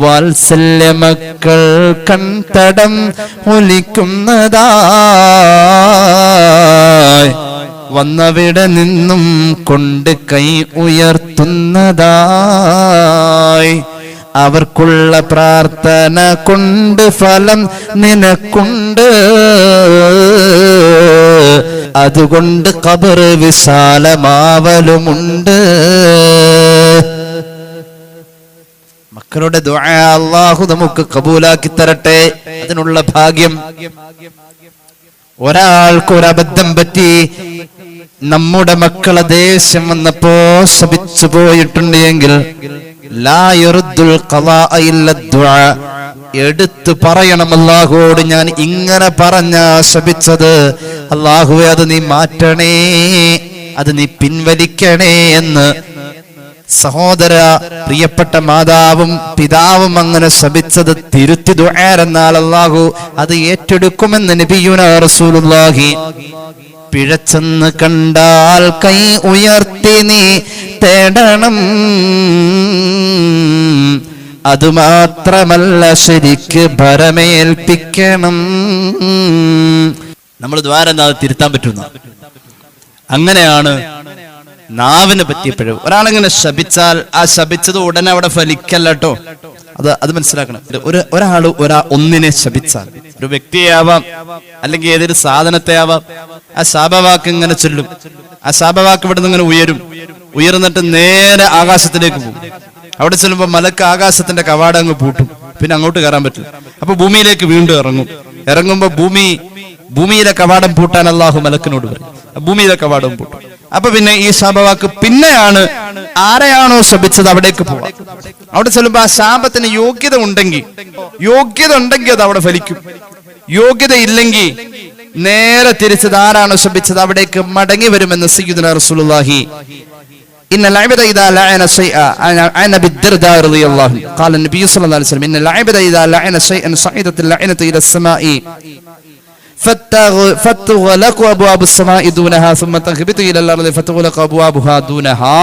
വാത്സല്യ മക്കൾ കൺതടം ഒലിക്കുന്നതായി വന്നവിടെ നിന്നും കൊണ്ട് കൈ ഉയർത്തുന്നതായി അവർക്കുള്ള പ്രാർത്ഥന കൊണ്ട് ഫലം നിനക്കുണ്ട്. അതുകൊണ്ട് ഖബർ വിശാലമാവലുമുണ്ട്. മക്കളുടെ ദുആ അല്ലാഹു നമുക്ക് കബൂലാക്കി തരട്ടെ. അതിനുള്ള ഭാഗ്യം. ഒരാൾക്ക് ഒരു അബദ്ധം പറ്റി, നമ്മുടെ മക്കളെ ദേഷ്യം വന്നപ്പോ ശപിച്ചു പോയിട്ടുണ്ട് എങ്കിൽ ലാ യറുദ്ദുൽ ഖളാഅ ഇല്ല ദുആ, എടുത്തു പറയണം അല്ലാഹുവോട്, ഞാൻ ഇങ്ങനെ പറഞ്ഞ ശപിച്ചത്, അല്ലാഹുവേ അത് നീ മാറ്റണേ, അത് നീ പിൻവലിക്കണേ എന്ന്. സഹോദര, പ്രിയപ്പെട്ട മാതാവും പിതാവും അങ്ങനെ ശപിച്ചത് തിരുത്തി ദുആ എന്നാൽ അല്ലാഹു അത് ഏറ്റെടുക്കുമെന്ന് നബിയുനാ റസൂലുള്ളാഹി. പിഴച്ചെന്ന് കണ്ടാൽ കൈ ഉയർത്തി നീ തേടണം. അതുമാത്രമല്ല ശരിക്ക് ഭരമേൽപ്പിക്കണം. നമ്മൾ ദ്വാരം തിരുത്താൻ പറ്റുന്ന അങ്ങനെയാണ്. നാവിന് പറ്റിയ പിഴവ്. ഒരാളെങ്ങനെ ശപിച്ചാൽ ആ ശപിച്ചത് ഉടനെ അവിടെ ഫലിക്കല്ലോ. അത് മനസ്സിലാക്കണം. ഒരാൾ ഒന്നിനെ ശപിച്ചാൽ, ഒരു വ്യക്തിയാവാം അല്ലെങ്കിൽ ഏതൊരു സാധനത്തെ ആവാം, ആ ശാപവാക്ക് ഇങ്ങനെ ചൊല്ലും. ആ ശാപവാക്ക് ഇവിടെ നിന്ന് ഇങ്ങനെ ഉയർന്നിട്ട് നേരെ ആകാശത്തിലേക്ക് പോകും. അവിടെ ചെല്ലുമ്പോൾ മലക്ക് ആകാശത്തിന്റെ കവാടം അങ്ങ് പൂട്ടും, പിന്നെ അങ്ങോട്ട് കയറാൻ പറ്റില്ല. അപ്പൊ ഭൂമിയിലേക്ക് വീണ്ടും ഇറങ്ങുമ്പോ ഭൂമിയിലെ കവാടം പൂട്ടാൻ അള്ളാഹു മലക്കിനോട് പറയും. ഭൂമിയിലെ കവാടം പൂട്ടും. അപ്പൊ പിന്നെ ഈ ശാപവാക്ക് പിന്നെയാണ് ആരെയാണോ ശപിച്ചത് അവിടേക്ക് പോവാം. അവിടെ ചെല്ലുമ്പോ ആ ശാപത്തിന് യോഗ്യത ഉണ്ടെങ്കിൽ അത് അവിടെ ഫലിക്കും. യോഗ്യത ഇല്ലെങ്കിൽ നേരെ തിരിച്ചത് ആരാണോ ശപിച്ചത് അവിടേക്ക് മടങ്ങി വരുമെന്ന് സയ്യിദുനാ റസൂലുള്ളാഹി إن العبد إذا لعن شيئا عن أبي الدرداء رضي الله عنه قال النبي صلى الله عليه وسلم إن العبد إذا لعن شيئا صعدت اللعنة إلى السماء فتغلق أبواب السماء دونها ثم تهبط إلى الأرض فتغلق أبوابها دونها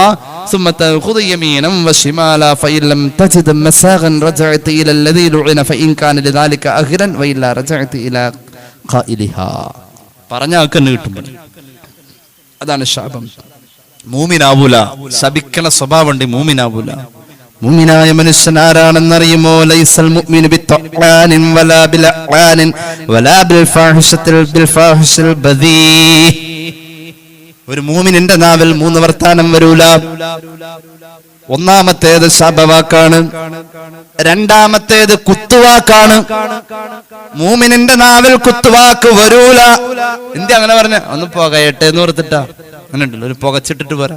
ثم تأخذ يمينا وشمالا فإن لم تجد مساغا رجعت إلى الذي لعن فإن كان لذلك أخرا وإلا رجعت إلى قائلها. പറഞ്ഞാൽ കിട്ടും. അതാണ് ശാപം. മൂമിനാവൂല, ശപിക്കണ സ്വഭാവമുണ്ട്, മൂമിനാവൂല. മൂമിനായ മനുഷ്യൻ ആരാണെന്നറിയുമോ? ലൈസൽ മുഅ്മിനു ബിത്തഖ്വാനിൻ വലാ ബിൽഅഖ്വാനിൻ വലാ ബിൽഫാഹിഷിൽ ബദീ. ഒരു മൂമിനിന്റെ നാവിൽ 3 വർത്താനം വരൂല. ഒന്നാമത്തേത് ശാപവാക്കാണ്, രണ്ടാമത്തേത് കുത്തുവാക്കാണ്. മൂമിനിന്റെ നാവിൽ കുത്തുവാക്ക് വരൂല. എന്ത് അങ്ങനെ പറഞ്ഞ ഒന്ന് പുകയട്ടെ എന്ന് ഓർത്തിട്ടാ? അങ്ങനെ ഉണ്ടല്ലോ, ഒരു പുകച്ചിട്ടിട്ട് പറ.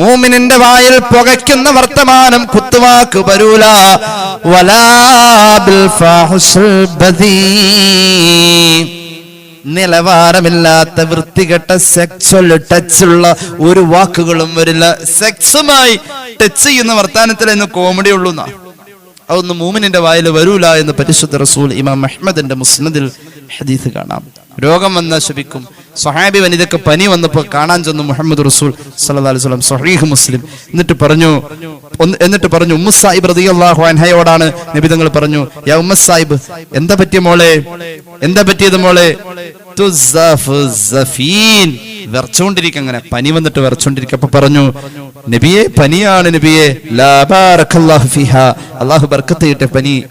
മൂമിനിന്റെ വായിൽ പുകയ്ക്കുന്ന വർത്തമാനം, കുത്തുവാക്ക് വരൂല. വലാ ബിൽഫാഹിഷിൽ ബദീ. നിലവാരമില്ലാത്ത വൃത്തികെട്ട സെക്സ്വൽ ടച്ചുള്ള ഒരു വാക്കുകളും വരില്ല. സെക്സുമായി ടച്ച് ചെയ്യുന്ന വർത്താനത്തിൽ ഇന്ന് കോമഡി ഉള്ളൂന്നാ. അതൊന്നും മൂമിനിന്റെ വായിൽ വരൂല എന്ന് പരിശുദ്ധ റസൂൽ ഇമാം അഹ്മദിന്റെ മുസ്നദിൽ ഹദീസ് കാണാം. രോഗം വന്നാൽ ശപിക്കും. സ്വഹാബി വനിതക്ക് പനി വന്നപ്പോൾ കാണാൻ ചെന്നു മുഹമ്മദ് റസൂൽ സല്ലല്ലാഹു അലൈഹി വസല്ലം, സ്വഹീഹ് മുസ്ലിം. എന്നിട്ട് പറഞ്ഞു ഉമ്മു സായിബ് റളിയല്ലാഹു അൻഹയോടാണ് നബി തങ്ങൾ പറഞ്ഞു, യാ ഉമ്മു സായിബ്, എന്താ പറ്റിയത് മോളെ? വിറച്ചോണ്ടിരിക്കുക, അങ്ങനെ പനി വന്നിട്ട് വിറച്ചോണ്ടിരിക്കുക. അപ്പൊ പറഞ്ഞു, നബിയെ പനിയാണ് നബിയെ, ലാ ബാറക്കല്ലാഹു ഫീഹാ, അല്ലാഹു ബർക്കത്ത് കിട്ടെ.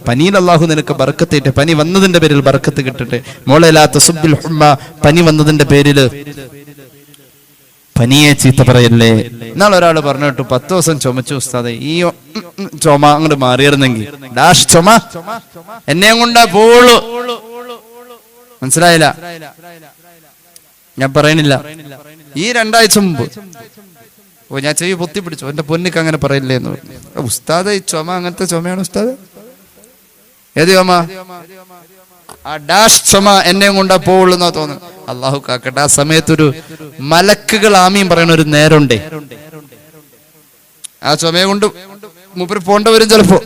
പനിയിൽ അല്ലാഹു നിനക്ക് ബർക്കത്ത് കിട്ടെ, പനി വന്നതിന്റെ പേരിൽ ബർക്കത്ത് കിട്ടട്ടെ മോളെ. ലാ തസുബ്ബിൽ ഹുമ്മ, പനി വന്നതിന്റെ പേരില് പനിയെ ചീത്ത പറയല്ലേ. എന്നാൽ ഒരാൾ പറഞ്ഞു കേട്ടു, 10 ദിവസം ചുമച്ചു ഉസ്താദെ, ഈ ചുമ അങ്ങോട്ട് മാറിയിരുന്നെങ്കിൽ ഡാഷ് ചുമ എന്നെ കൊണ്ടാ പോളൂ. മനസ്സിലായില്ല? ഞാൻ പറയണില്ല. ഈ 2 ആഴ്ച മുമ്പ് ഞാൻ ചെവി പൊത്തി പിടിച്ചു, എന്റെ പൊന്നിക്ക് അങ്ങനെ പറയില്ലേ എന്ന് പറഞ്ഞു. ഉസ്താദ് ഈ ചുമ അങ്ങനത്തെ ചുമയാണ് ഉസ്താദ്? ഏത് ചുമ? ആ ഡാഷ് ചുമ എന്നെ കൊണ്ടാ പോവുള്ളൂ എന്നാ തോന്നുന്നു. അള്ളാഹു കാക്കട്ടെ. ആ സമയത്തൊരു മലക്കുകൾ ആമീൻ പറയുന്ന ഒരു നേരമുണ്ടേ. ആ ചുമയെ കൊണ്ട് മൂപ്പര് പോണ്ടവരും ചിലപ്പോ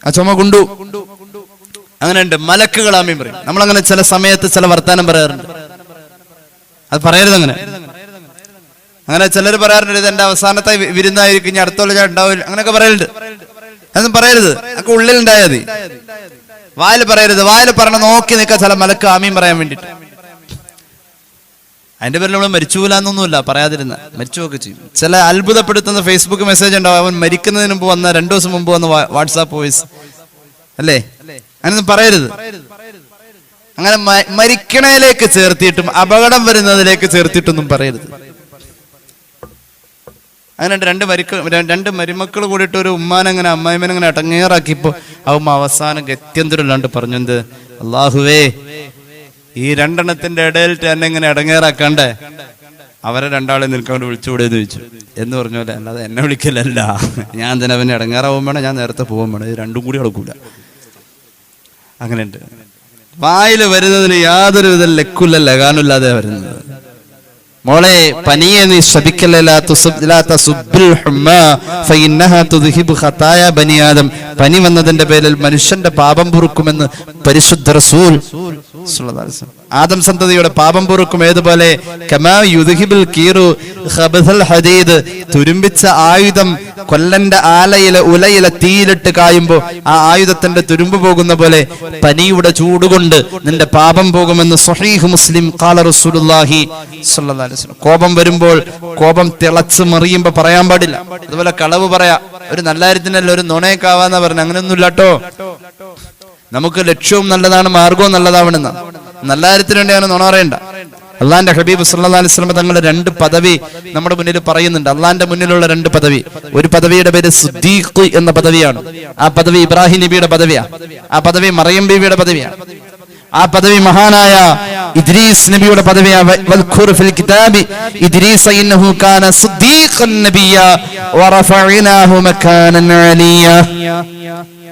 ആ ചുമ കൊണ്ടു. അങ്ങനെ ഉണ്ട്, മലക്കുകൾ ആമീൻ പറയും. നമ്മളങ്ങനെ ചില സമയത്ത് ചില വർത്താനം പറയാറുണ്ട്. അത് പറയരുത്. അങ്ങനെ ചിലർ പറയാറുണ്ട്, ഇത് എന്റെ അവസാനത്തെ വിരുന്നായിരിക്കും, ഇനി അടുത്തോളം ഞാൻ ഉണ്ടാവില്ല, അങ്ങനെയൊക്കെ പറയലുണ്ട്. അതൊന്നും പറയരുത്. അതൊക്കെ ഉള്ളിലുണ്ടായാൽ മതി. വായിൽ പറയരുത്. വായിൽ പറഞ്ഞ നോക്കി നിൽക്കുക ചില മലക്ക് ആമീൻ പറയാൻ വേണ്ടിട്ട്. അതിന്റെ പേരിൽ നമ്മൾ മരിച്ചുപോലാന്നൊന്നുമില്ല, പറയാതിരുന്ന മരിച്ചുവൊക്കെ ചെയ്യും. ചില അത്ഭുതപ്പെടുത്തുന്ന ഫേസ്ബുക്ക് മെസ്സേജ് ഉണ്ടാവും, അവൻ മരിക്കുന്നതിന് മുമ്പ് വന്ന 2 ദിവസം മുമ്പ് വന്ന വാട്സാപ്പ് വോയിസ് അല്ലേ, അങ്ങനൊന്നും പറയരുത്. അങ്ങനെ മരിക്കണയിലേക്ക് ചേർത്തിയിട്ടും അപകടം വരുന്നതിലേക്ക് ചേർത്തിട്ടൊന്നും പറയരുത്. അങ്ങനെ 2 മരുമക്കൾ കൂടിയിട്ട് ഒരു ഉമ്മാനങ്ങനെ അമ്മായിമനങ്ങനെ അടങ്ങേറാക്കിയപ്പോ അവമ്മ അവസാനം ഗത്യന്തരമില്ലാണ്ട് പറഞ്ഞു, എന്ത്, അള്ളാഹുവേ ഈ 2 എണ്ണത്തിന്റെ ഇടയിലിട്ട് എന്നെ ഇങ്ങനെ അടങ്ങേറാക്കണ്ടേ, അവരെ 2 ആളെ നിൽക്കാണ്ട് വിളിച്ചുകൂടെയെന്ന് ചോദിച്ചു. എന്ന് പറഞ്ഞ പോലെ, അല്ലാതെ എന്നെ വിളിക്കലല്ല, ഞാൻ തന്നെ അവനെ അടങ്ങേറാവും വേണം, ഞാൻ നേരത്തെ പോകാൻ വേണം, ഇത് 2ഉം കൂടി നടക്കൂല. അങ്ങനെയുണ്ട്. വായിൽ വരുന്നതിന് യാതൊരു വിധ ലക്കാനുമില്ലാതെ വരുന്നത്. മോളെ പനിയെ നീ ശപിക്കല്ല. പനി വന്നതിന്റെ പേരിൽ മനുഷ്യന്റെ പാപം പൊറുക്കുമെന്ന് പരിശുദ്ധ റസൂൽ. ആദം സന്തതിയുടെ പാപം പൊറുക്കും. ഏതുപോലെ തുരുമ്പിച്ച ആയുധം കൊല്ലന്റെ ഉലയിലെ തീയിലിട്ട് കായുമ്പോ ആ ആയുധത്തിന്റെ തുരുമ്പ് പോകുന്ന പോലെ പനിയുടെ ചൂടുകൊണ്ട് നിന്റെ പാപം പോകുമെന്ന് സ്വഹീഹ് മുസ്ലിം ഖാല റസൂലുള്ളാഹി സ്വല്ലല്ലാഹു അലൈഹി വസല്ലം. കോപം വരുമ്പോൾ കോപം തിളച്ച് മറിയുമ്പോ പറയാൻ പാടില്ല. അതുപോലെ കളവ് പറയാ. ഒരു നല്ല കാര്യത്തിനല്ല, ഒരു നുണയൊക്കാവാന്നാ പറഞ്ഞ. അങ്ങനെയൊന്നുമില്ല കേട്ടോ. നമുക്ക് ലക്ഷ്യവും നല്ലതാണ്, മാർഗവും നല്ലതാവണമെന്ന. നല്ല കാര്യത്തിന് വേണ്ടിയാണ് നുണ പറയണ്ട. അള്ളാന്റെ ഹബീബ് സല്ലല്ലാഹു അലൈഹി വസല്ലം തങ്ങളുടെ 2 പദവി നമ്മുടെ മുന്നിൽ പറയുന്നുണ്ട്. അള്ളാന്റെ മുന്നിലുള്ള 2 പദവി. ഒരു പദവിയുടെ പേര് സിദ്ദീഖ് എന്ന പദവിയാണ്. ആ പദവി ഇബ്രാഹിം നബിയുടെ പദവിയാണ്. ആ പദവി മറിയം ബീവിയുടെ പദവിയാണ്. ആ പദവി മഹാനായ ഇദ്രീസ് നബിയുടെ പദവിയാ. വദ്കുർ ഫിൽ കിതാബി ഇദ്രീസ് ഇന്നഹു കാന സിദ്ദീഖൻ നബിയ വറഫഅനാഹു മകാനൻ അലിയ.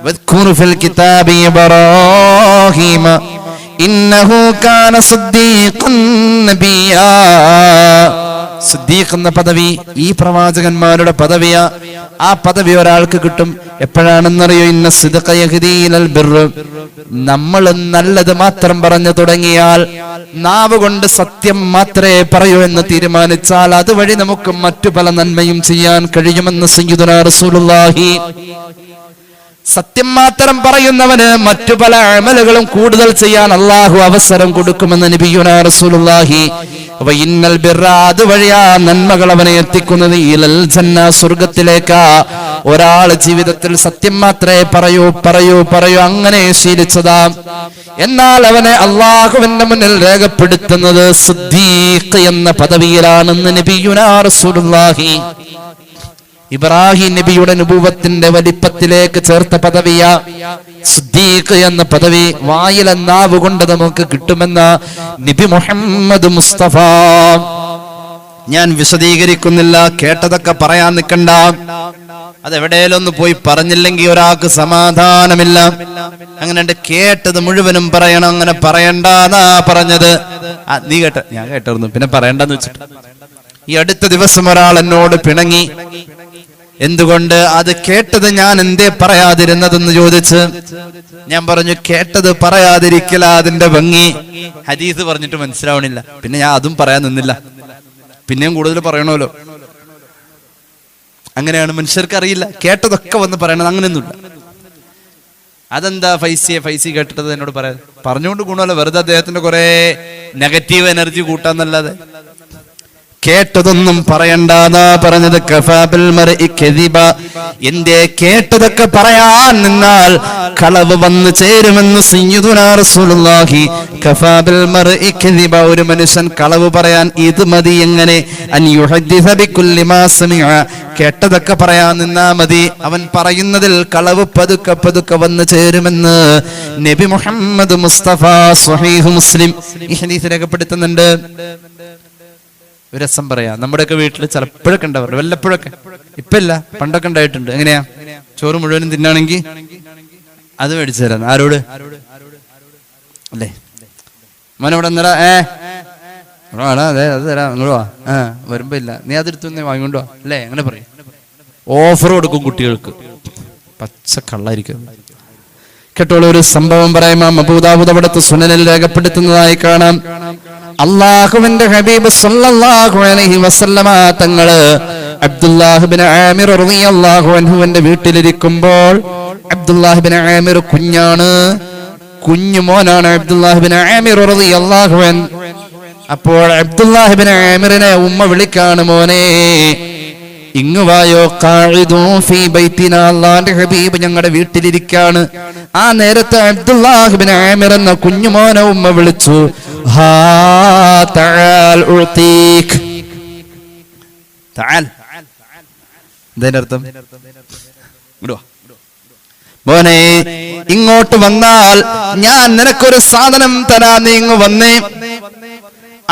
വദ്കുർ ഫിൽ കിതാബി ഇബ്രാഹീമ ഇന്നഹു കാന സിദ്ദീഖൻ നബിയ. സിദ്ദീഖ് എന്ന പദവി ഈ പ്രവാചകന്മാരുടെ പദവിയാ. ആ പദവി ഒരാൾക്ക് കിട്ടും എപ്പോഴാണെന്നറിയോ? ഇന്ന സിദ്ഖ യഹ്ദീ ഇലൽ ബിർർ. നമ്മൾ നല്ലത് മാത്രം പറഞ്ഞു തുടങ്ങിയാൽ, നാവ് കൊണ്ട് സത്യം മാത്രമേ പറയൂ എന്ന് തീരുമാനിച്ചാൽ, അതുവഴി നമുക്ക് മറ്റു പല നന്മയും ചെയ്യാൻ കഴിയുമെന്ന് സയ്യിദുനാ റസൂലുള്ളാഹി. സത്യം മാത്രം പറയുന്നവന് മറ്റു പല അമലുകളും കൂടുതൽ ചെയ്യാൻ അള്ളാഹു അവസരം കൊടുക്കുമെന്ന് നബിയുനാ റസൂലുള്ളാഹി. വഇന്നൽ ബിർറ, അതുവഴിയാ നന്മകൾ അവനെ എത്തിക്കുന്നത് ഇലൽ ജന്ന, സ്വർഗത്തിലേക്കാ. ഒരാൾ ജീവിതത്തിൽ സത്യം മാത്രമേ പറയൂ അങ്ങനെ ശീലിച്ചതാ. എന്നാൽ അവനെ അള്ളാഹുവിന്റെ മുന്നിൽ രേഖപ്പെടുത്തുന്നത് സിദ്ദീഖ് എന്ന പദവിയിലാണെന്ന് നബിയുനാ റസൂലുള്ളാഹി. ഇബ്രാഹിം നബിയുടെ നുബുവത്തിന്റെ വലിപ്പത്തിലേക്ക് ചേർത്ത പദവിയാ സിദ്ദീഖ് എന്ന പദവി. വായിലെ നാവ് കൊണ്ട് നമുക്ക് കിട്ടുമെന്ന നബി മുഹമ്മദ് മുസ്തഫ. ഞാൻ വിശദീകരിക്കുന്നില്ല, കേട്ടതൊക്കെ പറയാൻ നിൽക്കണ്ട. അതെവിടെയൊന്ന് പോയി പറഞ്ഞില്ലെങ്കിൽ ഒരാൾക്ക് സമാധാനമില്ല. അങ്ങനെ കേട്ടത് മുഴുവനും പറയണം. അങ്ങനെ പറയണ്ടെന്നാ പറഞ്ഞത്. നീ കേട്ട, ഞാൻ കേട്ടിരുന്നു, പിന്നെ പറയണ്ടെന്ന് വെച്ചിട്ട്. ഈ അടുത്ത ദിവസം ഒരാൾ എന്നോട് പിണങ്ങി. എന്തുകൊണ്ട് അത് കേട്ടത് ഞാൻ എന്തേ പറയാതിരുന്നതെന്ന് ചോദിച്ച് ഞാൻ പറഞ്ഞു, കേട്ടത് പറയാതിരിക്കല അതിന്റെ ഭംഗി. ഹദീസ് പറഞ്ഞിട്ട് മനസ്സിലാവണില്ല, പിന്നെ ഞാൻ അതും പറയാൻ നിന്നില്ല. പിന്നെയും കൂടുതൽ പറയണമല്ലോ. അങ്ങനെയാണ്, മനുഷ്യർക്ക് അറിയില്ല. കേട്ടതൊക്കെ വന്ന് പറയണത് അങ്ങനെയൊന്നുമില്ല. അതെന്താ ഫൈസി കേട്ടിട്ടത് എന്നോട് പറയാം. പറഞ്ഞുകൊണ്ട് ഗുണമല്ല, വെറുതെ അദ്ദേഹത്തിന്റെ കുറെ നെഗറ്റീവ് എനർജി കൂട്ടാന്നല്ലാതെ. കേട്ടതൊന്നും പറയണ്ടാന്നാ പറഞ്ഞത്. കഫാബിൽ മർഇ കദിബ. എന്റെ കേട്ടതൊക്കെ പറയാൻ നിന്നാൽ കളവ് വന്നു ചേരുമെന്ന് സയ്യിദുനാ റസൂലുള്ളാഹി. കഫാബിൽ മർഇ കദിബ, ഒരു മനുഷ്യൻ കളവ് പറയാൻ ഇത് മതി. എങ്ങനെ? അൻ യുഹദ്ദിസ ബികുല്ലി മാ സമിഅ. കേട്ടതൊക്കെ പറയാൻ നിന്നാ മതി. അവൻ പറയുന്നതിൽ കളവ് പതുക്കെ വന്നു ചേരുമെന്ന് നബി മുഹമ്മദ് മുസ്തഫ. സ്വഹീഹ് മുസ്ലിം ഈ ഹദീസ് രേഖപ്പെടുത്തുന്നുണ്ട്. ഒരു രസം പറയാ, നമ്മുടെയൊക്കെ വീട്ടിൽ ചിലപ്പോഴൊക്കെ ഉണ്ടാവാറുണ്ട്, വല്ലപ്പോഴൊക്കെ. ഇപ്പൊ ഇല്ല, പണ്ടൊക്കെ ഉണ്ടായിട്ടുണ്ട്. എങ്ങനെയാ? ചോറ് മുഴുവനും തിന്നാണെങ്കിൽ അത് മേടിച്ചു തരാം. ആരോട്? അല്ലേ? മോനവിടെ എന്നടാ, അതെ അത് തരാം, ഇങ്ങോട്ട് വാ. വരുമ്പോ ഇല്ല, നീ അതെടുത്തു വാങ്ങിക്കൊണ്ടു വാ, അല്ലേ? അങ്ങനെ പറയും. ഓഫർ കൊടുക്കും കുട്ടികൾക്ക്. പച്ച കള്ളായിരിക്കും. കേട്ടോളൂ, ഒരു സംഭവം പറയാം. അബൂ ദാവൂദ് അവിടുത്തെ സുനനിൽ രേഖപ്പെടുത്തുന്നതായി കാണാം. അല്ലാഹുവിന്റെ ഹബീബ് സല്ലല്ലാഹു അലൈഹി വസല്ലമ തങ്ങള് അബ്ദുല്ലാഹ് ഇബ്നു ആമിർ റളിയല്ലാഹു അൻഹുവിന്റെ വീട്ടിലിരിക്കുമ്പോൾ, അബ്ദുല്ലാഹ് ഇബ്നു ആമിർ കുഞ്ഞു മോനാണ് അബ്ദുല്ലാഹ് ഇബ്നു ആമിർ റളിയല്ലാഹു അൻഹു. അപ്പോൾ അബ്ദുല്ലാഹ് ഇബ്നു ആമിറിനെ ഉമ്മ വിളിക്കാണ്, മോനെ ഇങ്ങു വായോ. ഖാഇദു ഫീ ബൈതിനാ, അല്ലാഹുവിന്റെ ഹബീബ് ഞങ്ങളുടെ വീട്ടിലിരിക്കാണ്. ആ നേരത്തെ അബ്ദുല്ലാഹ് ഇബ്നു ആമിർ എന്ന കുഞ്ഞുമോനെ ഉമ്മ വിളിച്ചു. ഹാ തആൽ ഉതീക്. തആൽ എന്താ അർത്ഥം? മോനെ ഇങ്ങോട്ട് വന്നാൽ ഞാൻ നിനക്കൊരു സാധനം തരാം, നീ ഇങ്ങ് വന്നേ.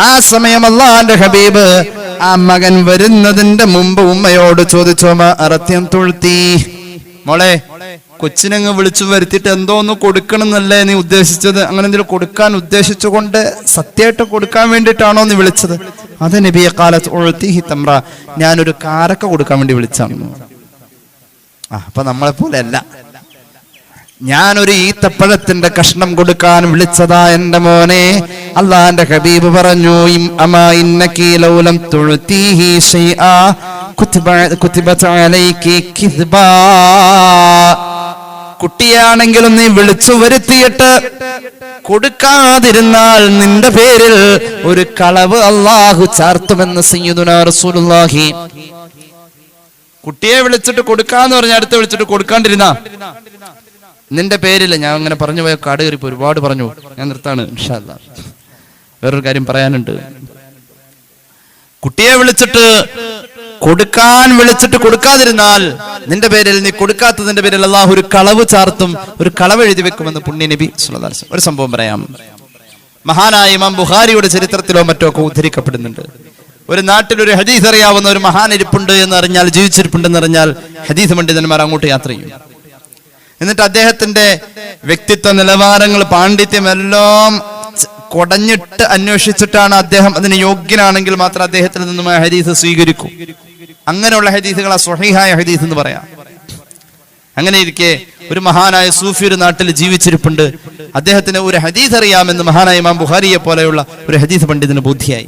ആ സമയം അല്ലാഹുവിന്റെ ഹബീബ് ആ മകൻ വരുന്നതിന്റെ മുമ്പ് ഉമ്മയോട് ചോദിച്ചോ, അറത്യം തുഴ്ത്തി, മോളെ കൊച്ചിനങ്ങ് വിളിച്ചു വരുത്തിയിട്ട് എന്തോ ഒന്ന് കൊടുക്കണം എന്നല്ലേ നീ ഉദ്ദേശിച്ചത്? അങ്ങനെ എന്തെങ്കിലും കൊടുക്കാൻ ഉദ്ദേശിച്ചുകൊണ്ട് സത്യമായിട്ട് കൊടുക്കാൻ വേണ്ടിയിട്ടാണോ നീ വിളിച്ചത്? അത് നബിയെ കാലത്ത് ഉഴ്ത്തിഹി തമ്ര, ഞാനൊരു കാരക്ക കൊടുക്കാൻ വേണ്ടി വിളിച്ചാണ്. അപ്പൊ നമ്മളെ പോലെ അല്ല, ഞാനൊരു ഈത്തപ്പഴത്തിന്റെ കഷ്ണം കൊടുക്കാൻ വിളിച്ചതാ എന്റെ മോനെ. അല്ലാഹുവിന്റെ ഹബീബ് പറഞ്ഞു, അമാ ഇന്നകി ലൗലം തുഴ്തീഹി ശൈആ കുതിബത അലൈകി കിദ്ബാ. കുട്ടിയാണെങ്കിലും നീ വിളിച്ചു വരുത്തിയിട്ട് കൊടുക്കാതിരുന്നാൽ നിന്റെ പേരിൽ ഒരു കളവ് അല്ലാഹു ചാർത്തുമെന്ന് സയ്യിദുനാ റസൂലുള്ളാഹി. കുട്ടിയെ വിളിച്ചിട്ട് കൊടുക്കാന്ന് പറഞ്ഞ അടുത്ത് വിളിച്ചിട്ട് കൊടുക്കാണ്ടിരുന്നാ നിന്റെ പേരിൽ, ഞാൻ അങ്ങനെ പറഞ്ഞു പോയ കാട് കയറിപ്പോ ഒരുപാട് പറഞ്ഞു, ഞാൻ നിർത്താണ് ഇൻഷാ അല്ലാഹ്. വേറൊരു കാര്യം പറയാനുണ്ട്. കുട്ടിയെ വിളിച്ചിട്ട് കൊടുക്കാതിരുന്നാൽ നിന്റെ പേരിൽ, നീ കൊടുക്കാത്തതിന്റെ പേരിൽ അല്ലാഹു ഒരു കളവ് ചാർത്തും, ഒരു കളവ് എഴുതി വെക്കുമെന്ന് പുണ്യ നബി സല്ലല്ലാഹു അലൈഹി വസല്ലം. ഒരു സംഭവം പറയാം. മഹാനായ ഇമാം ബുഖാരിയുടെ ചരിത്രത്തിലോ മറ്റോ ഒക്കെ ഉദ്ധരിക്കപ്പെടുന്നുണ്ട്. ഒരു നാട്ടിൽ ഒരു ഹദീസ് അറിയാവുന്ന ഒരു മഹാൻ ഇരിപ്പുണ്ട് എന്ന് അറിഞ്ഞാൽ, ജീവിച്ചിരിപ്പുണ്ടെന്ന് അറിഞ്ഞാൽ ഹദീസ് പണ്ഡിതന്മാർ അങ്ങോട്ട് യാത്ര ചെയ്യും. എന്നിട്ട് അദ്ദേഹത്തിന്റെ വ്യക്തിത്വ നിലവാരങ്ങൾ, പാണ്ഡിത്യം എല്ലാം കൊടഞ്ഞിട്ട് അന്വേഷിച്ചിട്ടാണ് അദ്ദേഹം അതിന് യോഗ്യനാണെങ്കിൽ മാത്രം അദ്ദേഹത്തിൽ നിന്നും ആ ഹദീസ് സ്വീകരിക്കും. അങ്ങനെയുള്ള ഹദീസുകളെ സ്വഹീഹായ ഹദീസ് എന്ന് പറയാം. അങ്ങനെ ഇരിക്കെ ഒരു മഹാനായ സൂഫി ഒരു നാട്ടിൽ ജീവിച്ചിരിപ്പുണ്ട്. അദ്ദേഹത്തിന് ഒരു ഹദീസ് അറിയാമെന്ന് മഹാനായ ഇമാം ബുഖാരിയെ പോലെയുള്ള ഒരു ഹദീസ് പണ്ഡിതന് ബുദ്ധിയായി.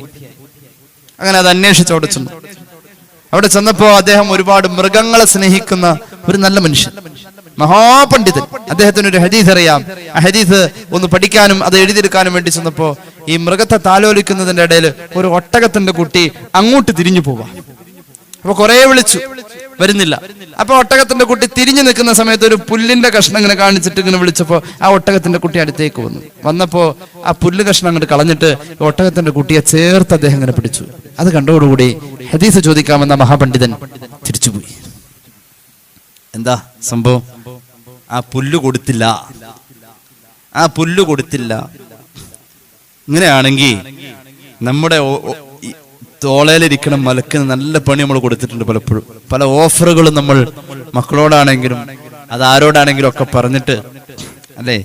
അങ്ങനെ അത് അന്വേഷിച്ച് അവിടെ ചെന്നു. അവിടെ ചെന്നപ്പോ അദ്ദേഹം ഒരുപാട് മൃഗങ്ങളെ സ്നേഹിക്കുന്ന ഒരു നല്ല മനുഷ്യൻ, മഹാപണ്ഡിതൻ. അദ്ദേഹത്തിന് ഒരു ഹദീസ് അറിയാം. ആ ഹദീസ് ഒന്ന് പഠിക്കാനും അത് എഴുതിയെടുക്കാനും വേണ്ടി ചെന്നപ്പോ ഈ മൃഗത്തെ താലോലിക്കുന്നതിന്റെ ഇടയിൽ ഒരു ഒട്ടകത്തിന്റെ കുട്ടി അങ്ങോട്ട് തിരിഞ്ഞു പോവാ. അപ്പൊ കുറെ വിളിച്ചു, വരുന്നില്ല. അപ്പൊ ഒട്ടകത്തിന്റെ കുട്ടി തിരിഞ്ഞു നിൽക്കുന്ന സമയത്ത് ഒരു പുല്ലിന്റെ കഷ്ണം ഇങ്ങനെ കാണിച്ചിട്ട് ഇങ്ങനെ വിളിച്ചപ്പോ ആ ഒട്ടകത്തിന്റെ കുട്ടി അടുത്തേക്ക് വന്നപ്പോ ആ പുല്ല് കഷ്ണം അങ്ങോട്ട് കളഞ്ഞിട്ട് ഒട്ടകത്തിന്റെ കുട്ടിയെ ചേർത്ത് അദ്ദേഹം ഇങ്ങനെ പിടിച്ചു. അത് കണ്ടോടുകൂടി ഹദീസ് ചോദിക്കാമെന്ന മഹാപണ്ഡിതൻ തിരിച്ചുപോയി. എന്താ സംഭവം? ആ പുല്ല് കൊടുത്തില്ല. ഇങ്ങനെയാണെങ്കിൽ നമ്മുടെ തോളയിലിരിക്കണം മലക്കിന് നല്ല പണി നമ്മൾ കൊടുത്തിട്ടുണ്ട് പലപ്പോഴും. പല ഓഫറുകളും നമ്മൾ മക്കളോടാണെങ്കിലും അതാരോടാണെങ്കിലും ഒക്കെ പറഞ്ഞിട്ട്, അല്ലേ?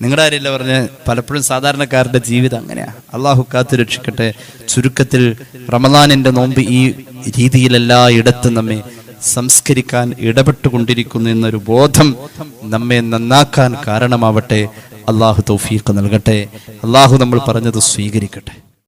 നിങ്ങളുടെ കാര്യമില്ല പറഞ്ഞ് പലപ്പോഴും സാധാരണക്കാരുടെ ജീവിതം അങ്ങനെയാ. അള്ളാഹു കാത്തു രക്ഷിക്കട്ടെ. ചുരുക്കത്തിൽ റമദാനിന്റെ നോമ്പ് ഈ രീതിയിലെല്ലായിടത്തും നമ്മെ സംസ്കരിക്കാൻ ഇടപെട്ടുകൊണ്ടിരിക്കുന്നു എന്നൊരു ബോധം നമ്മെ നന്നാക്കാൻ കാരണമാവട്ടെ. അള്ളാഹു തൗഫീഖ് നൽകട്ടെ. അള്ളാഹു നമ്മൾ പറഞ്ഞത് സ്വീകരിക്കട്ടെ.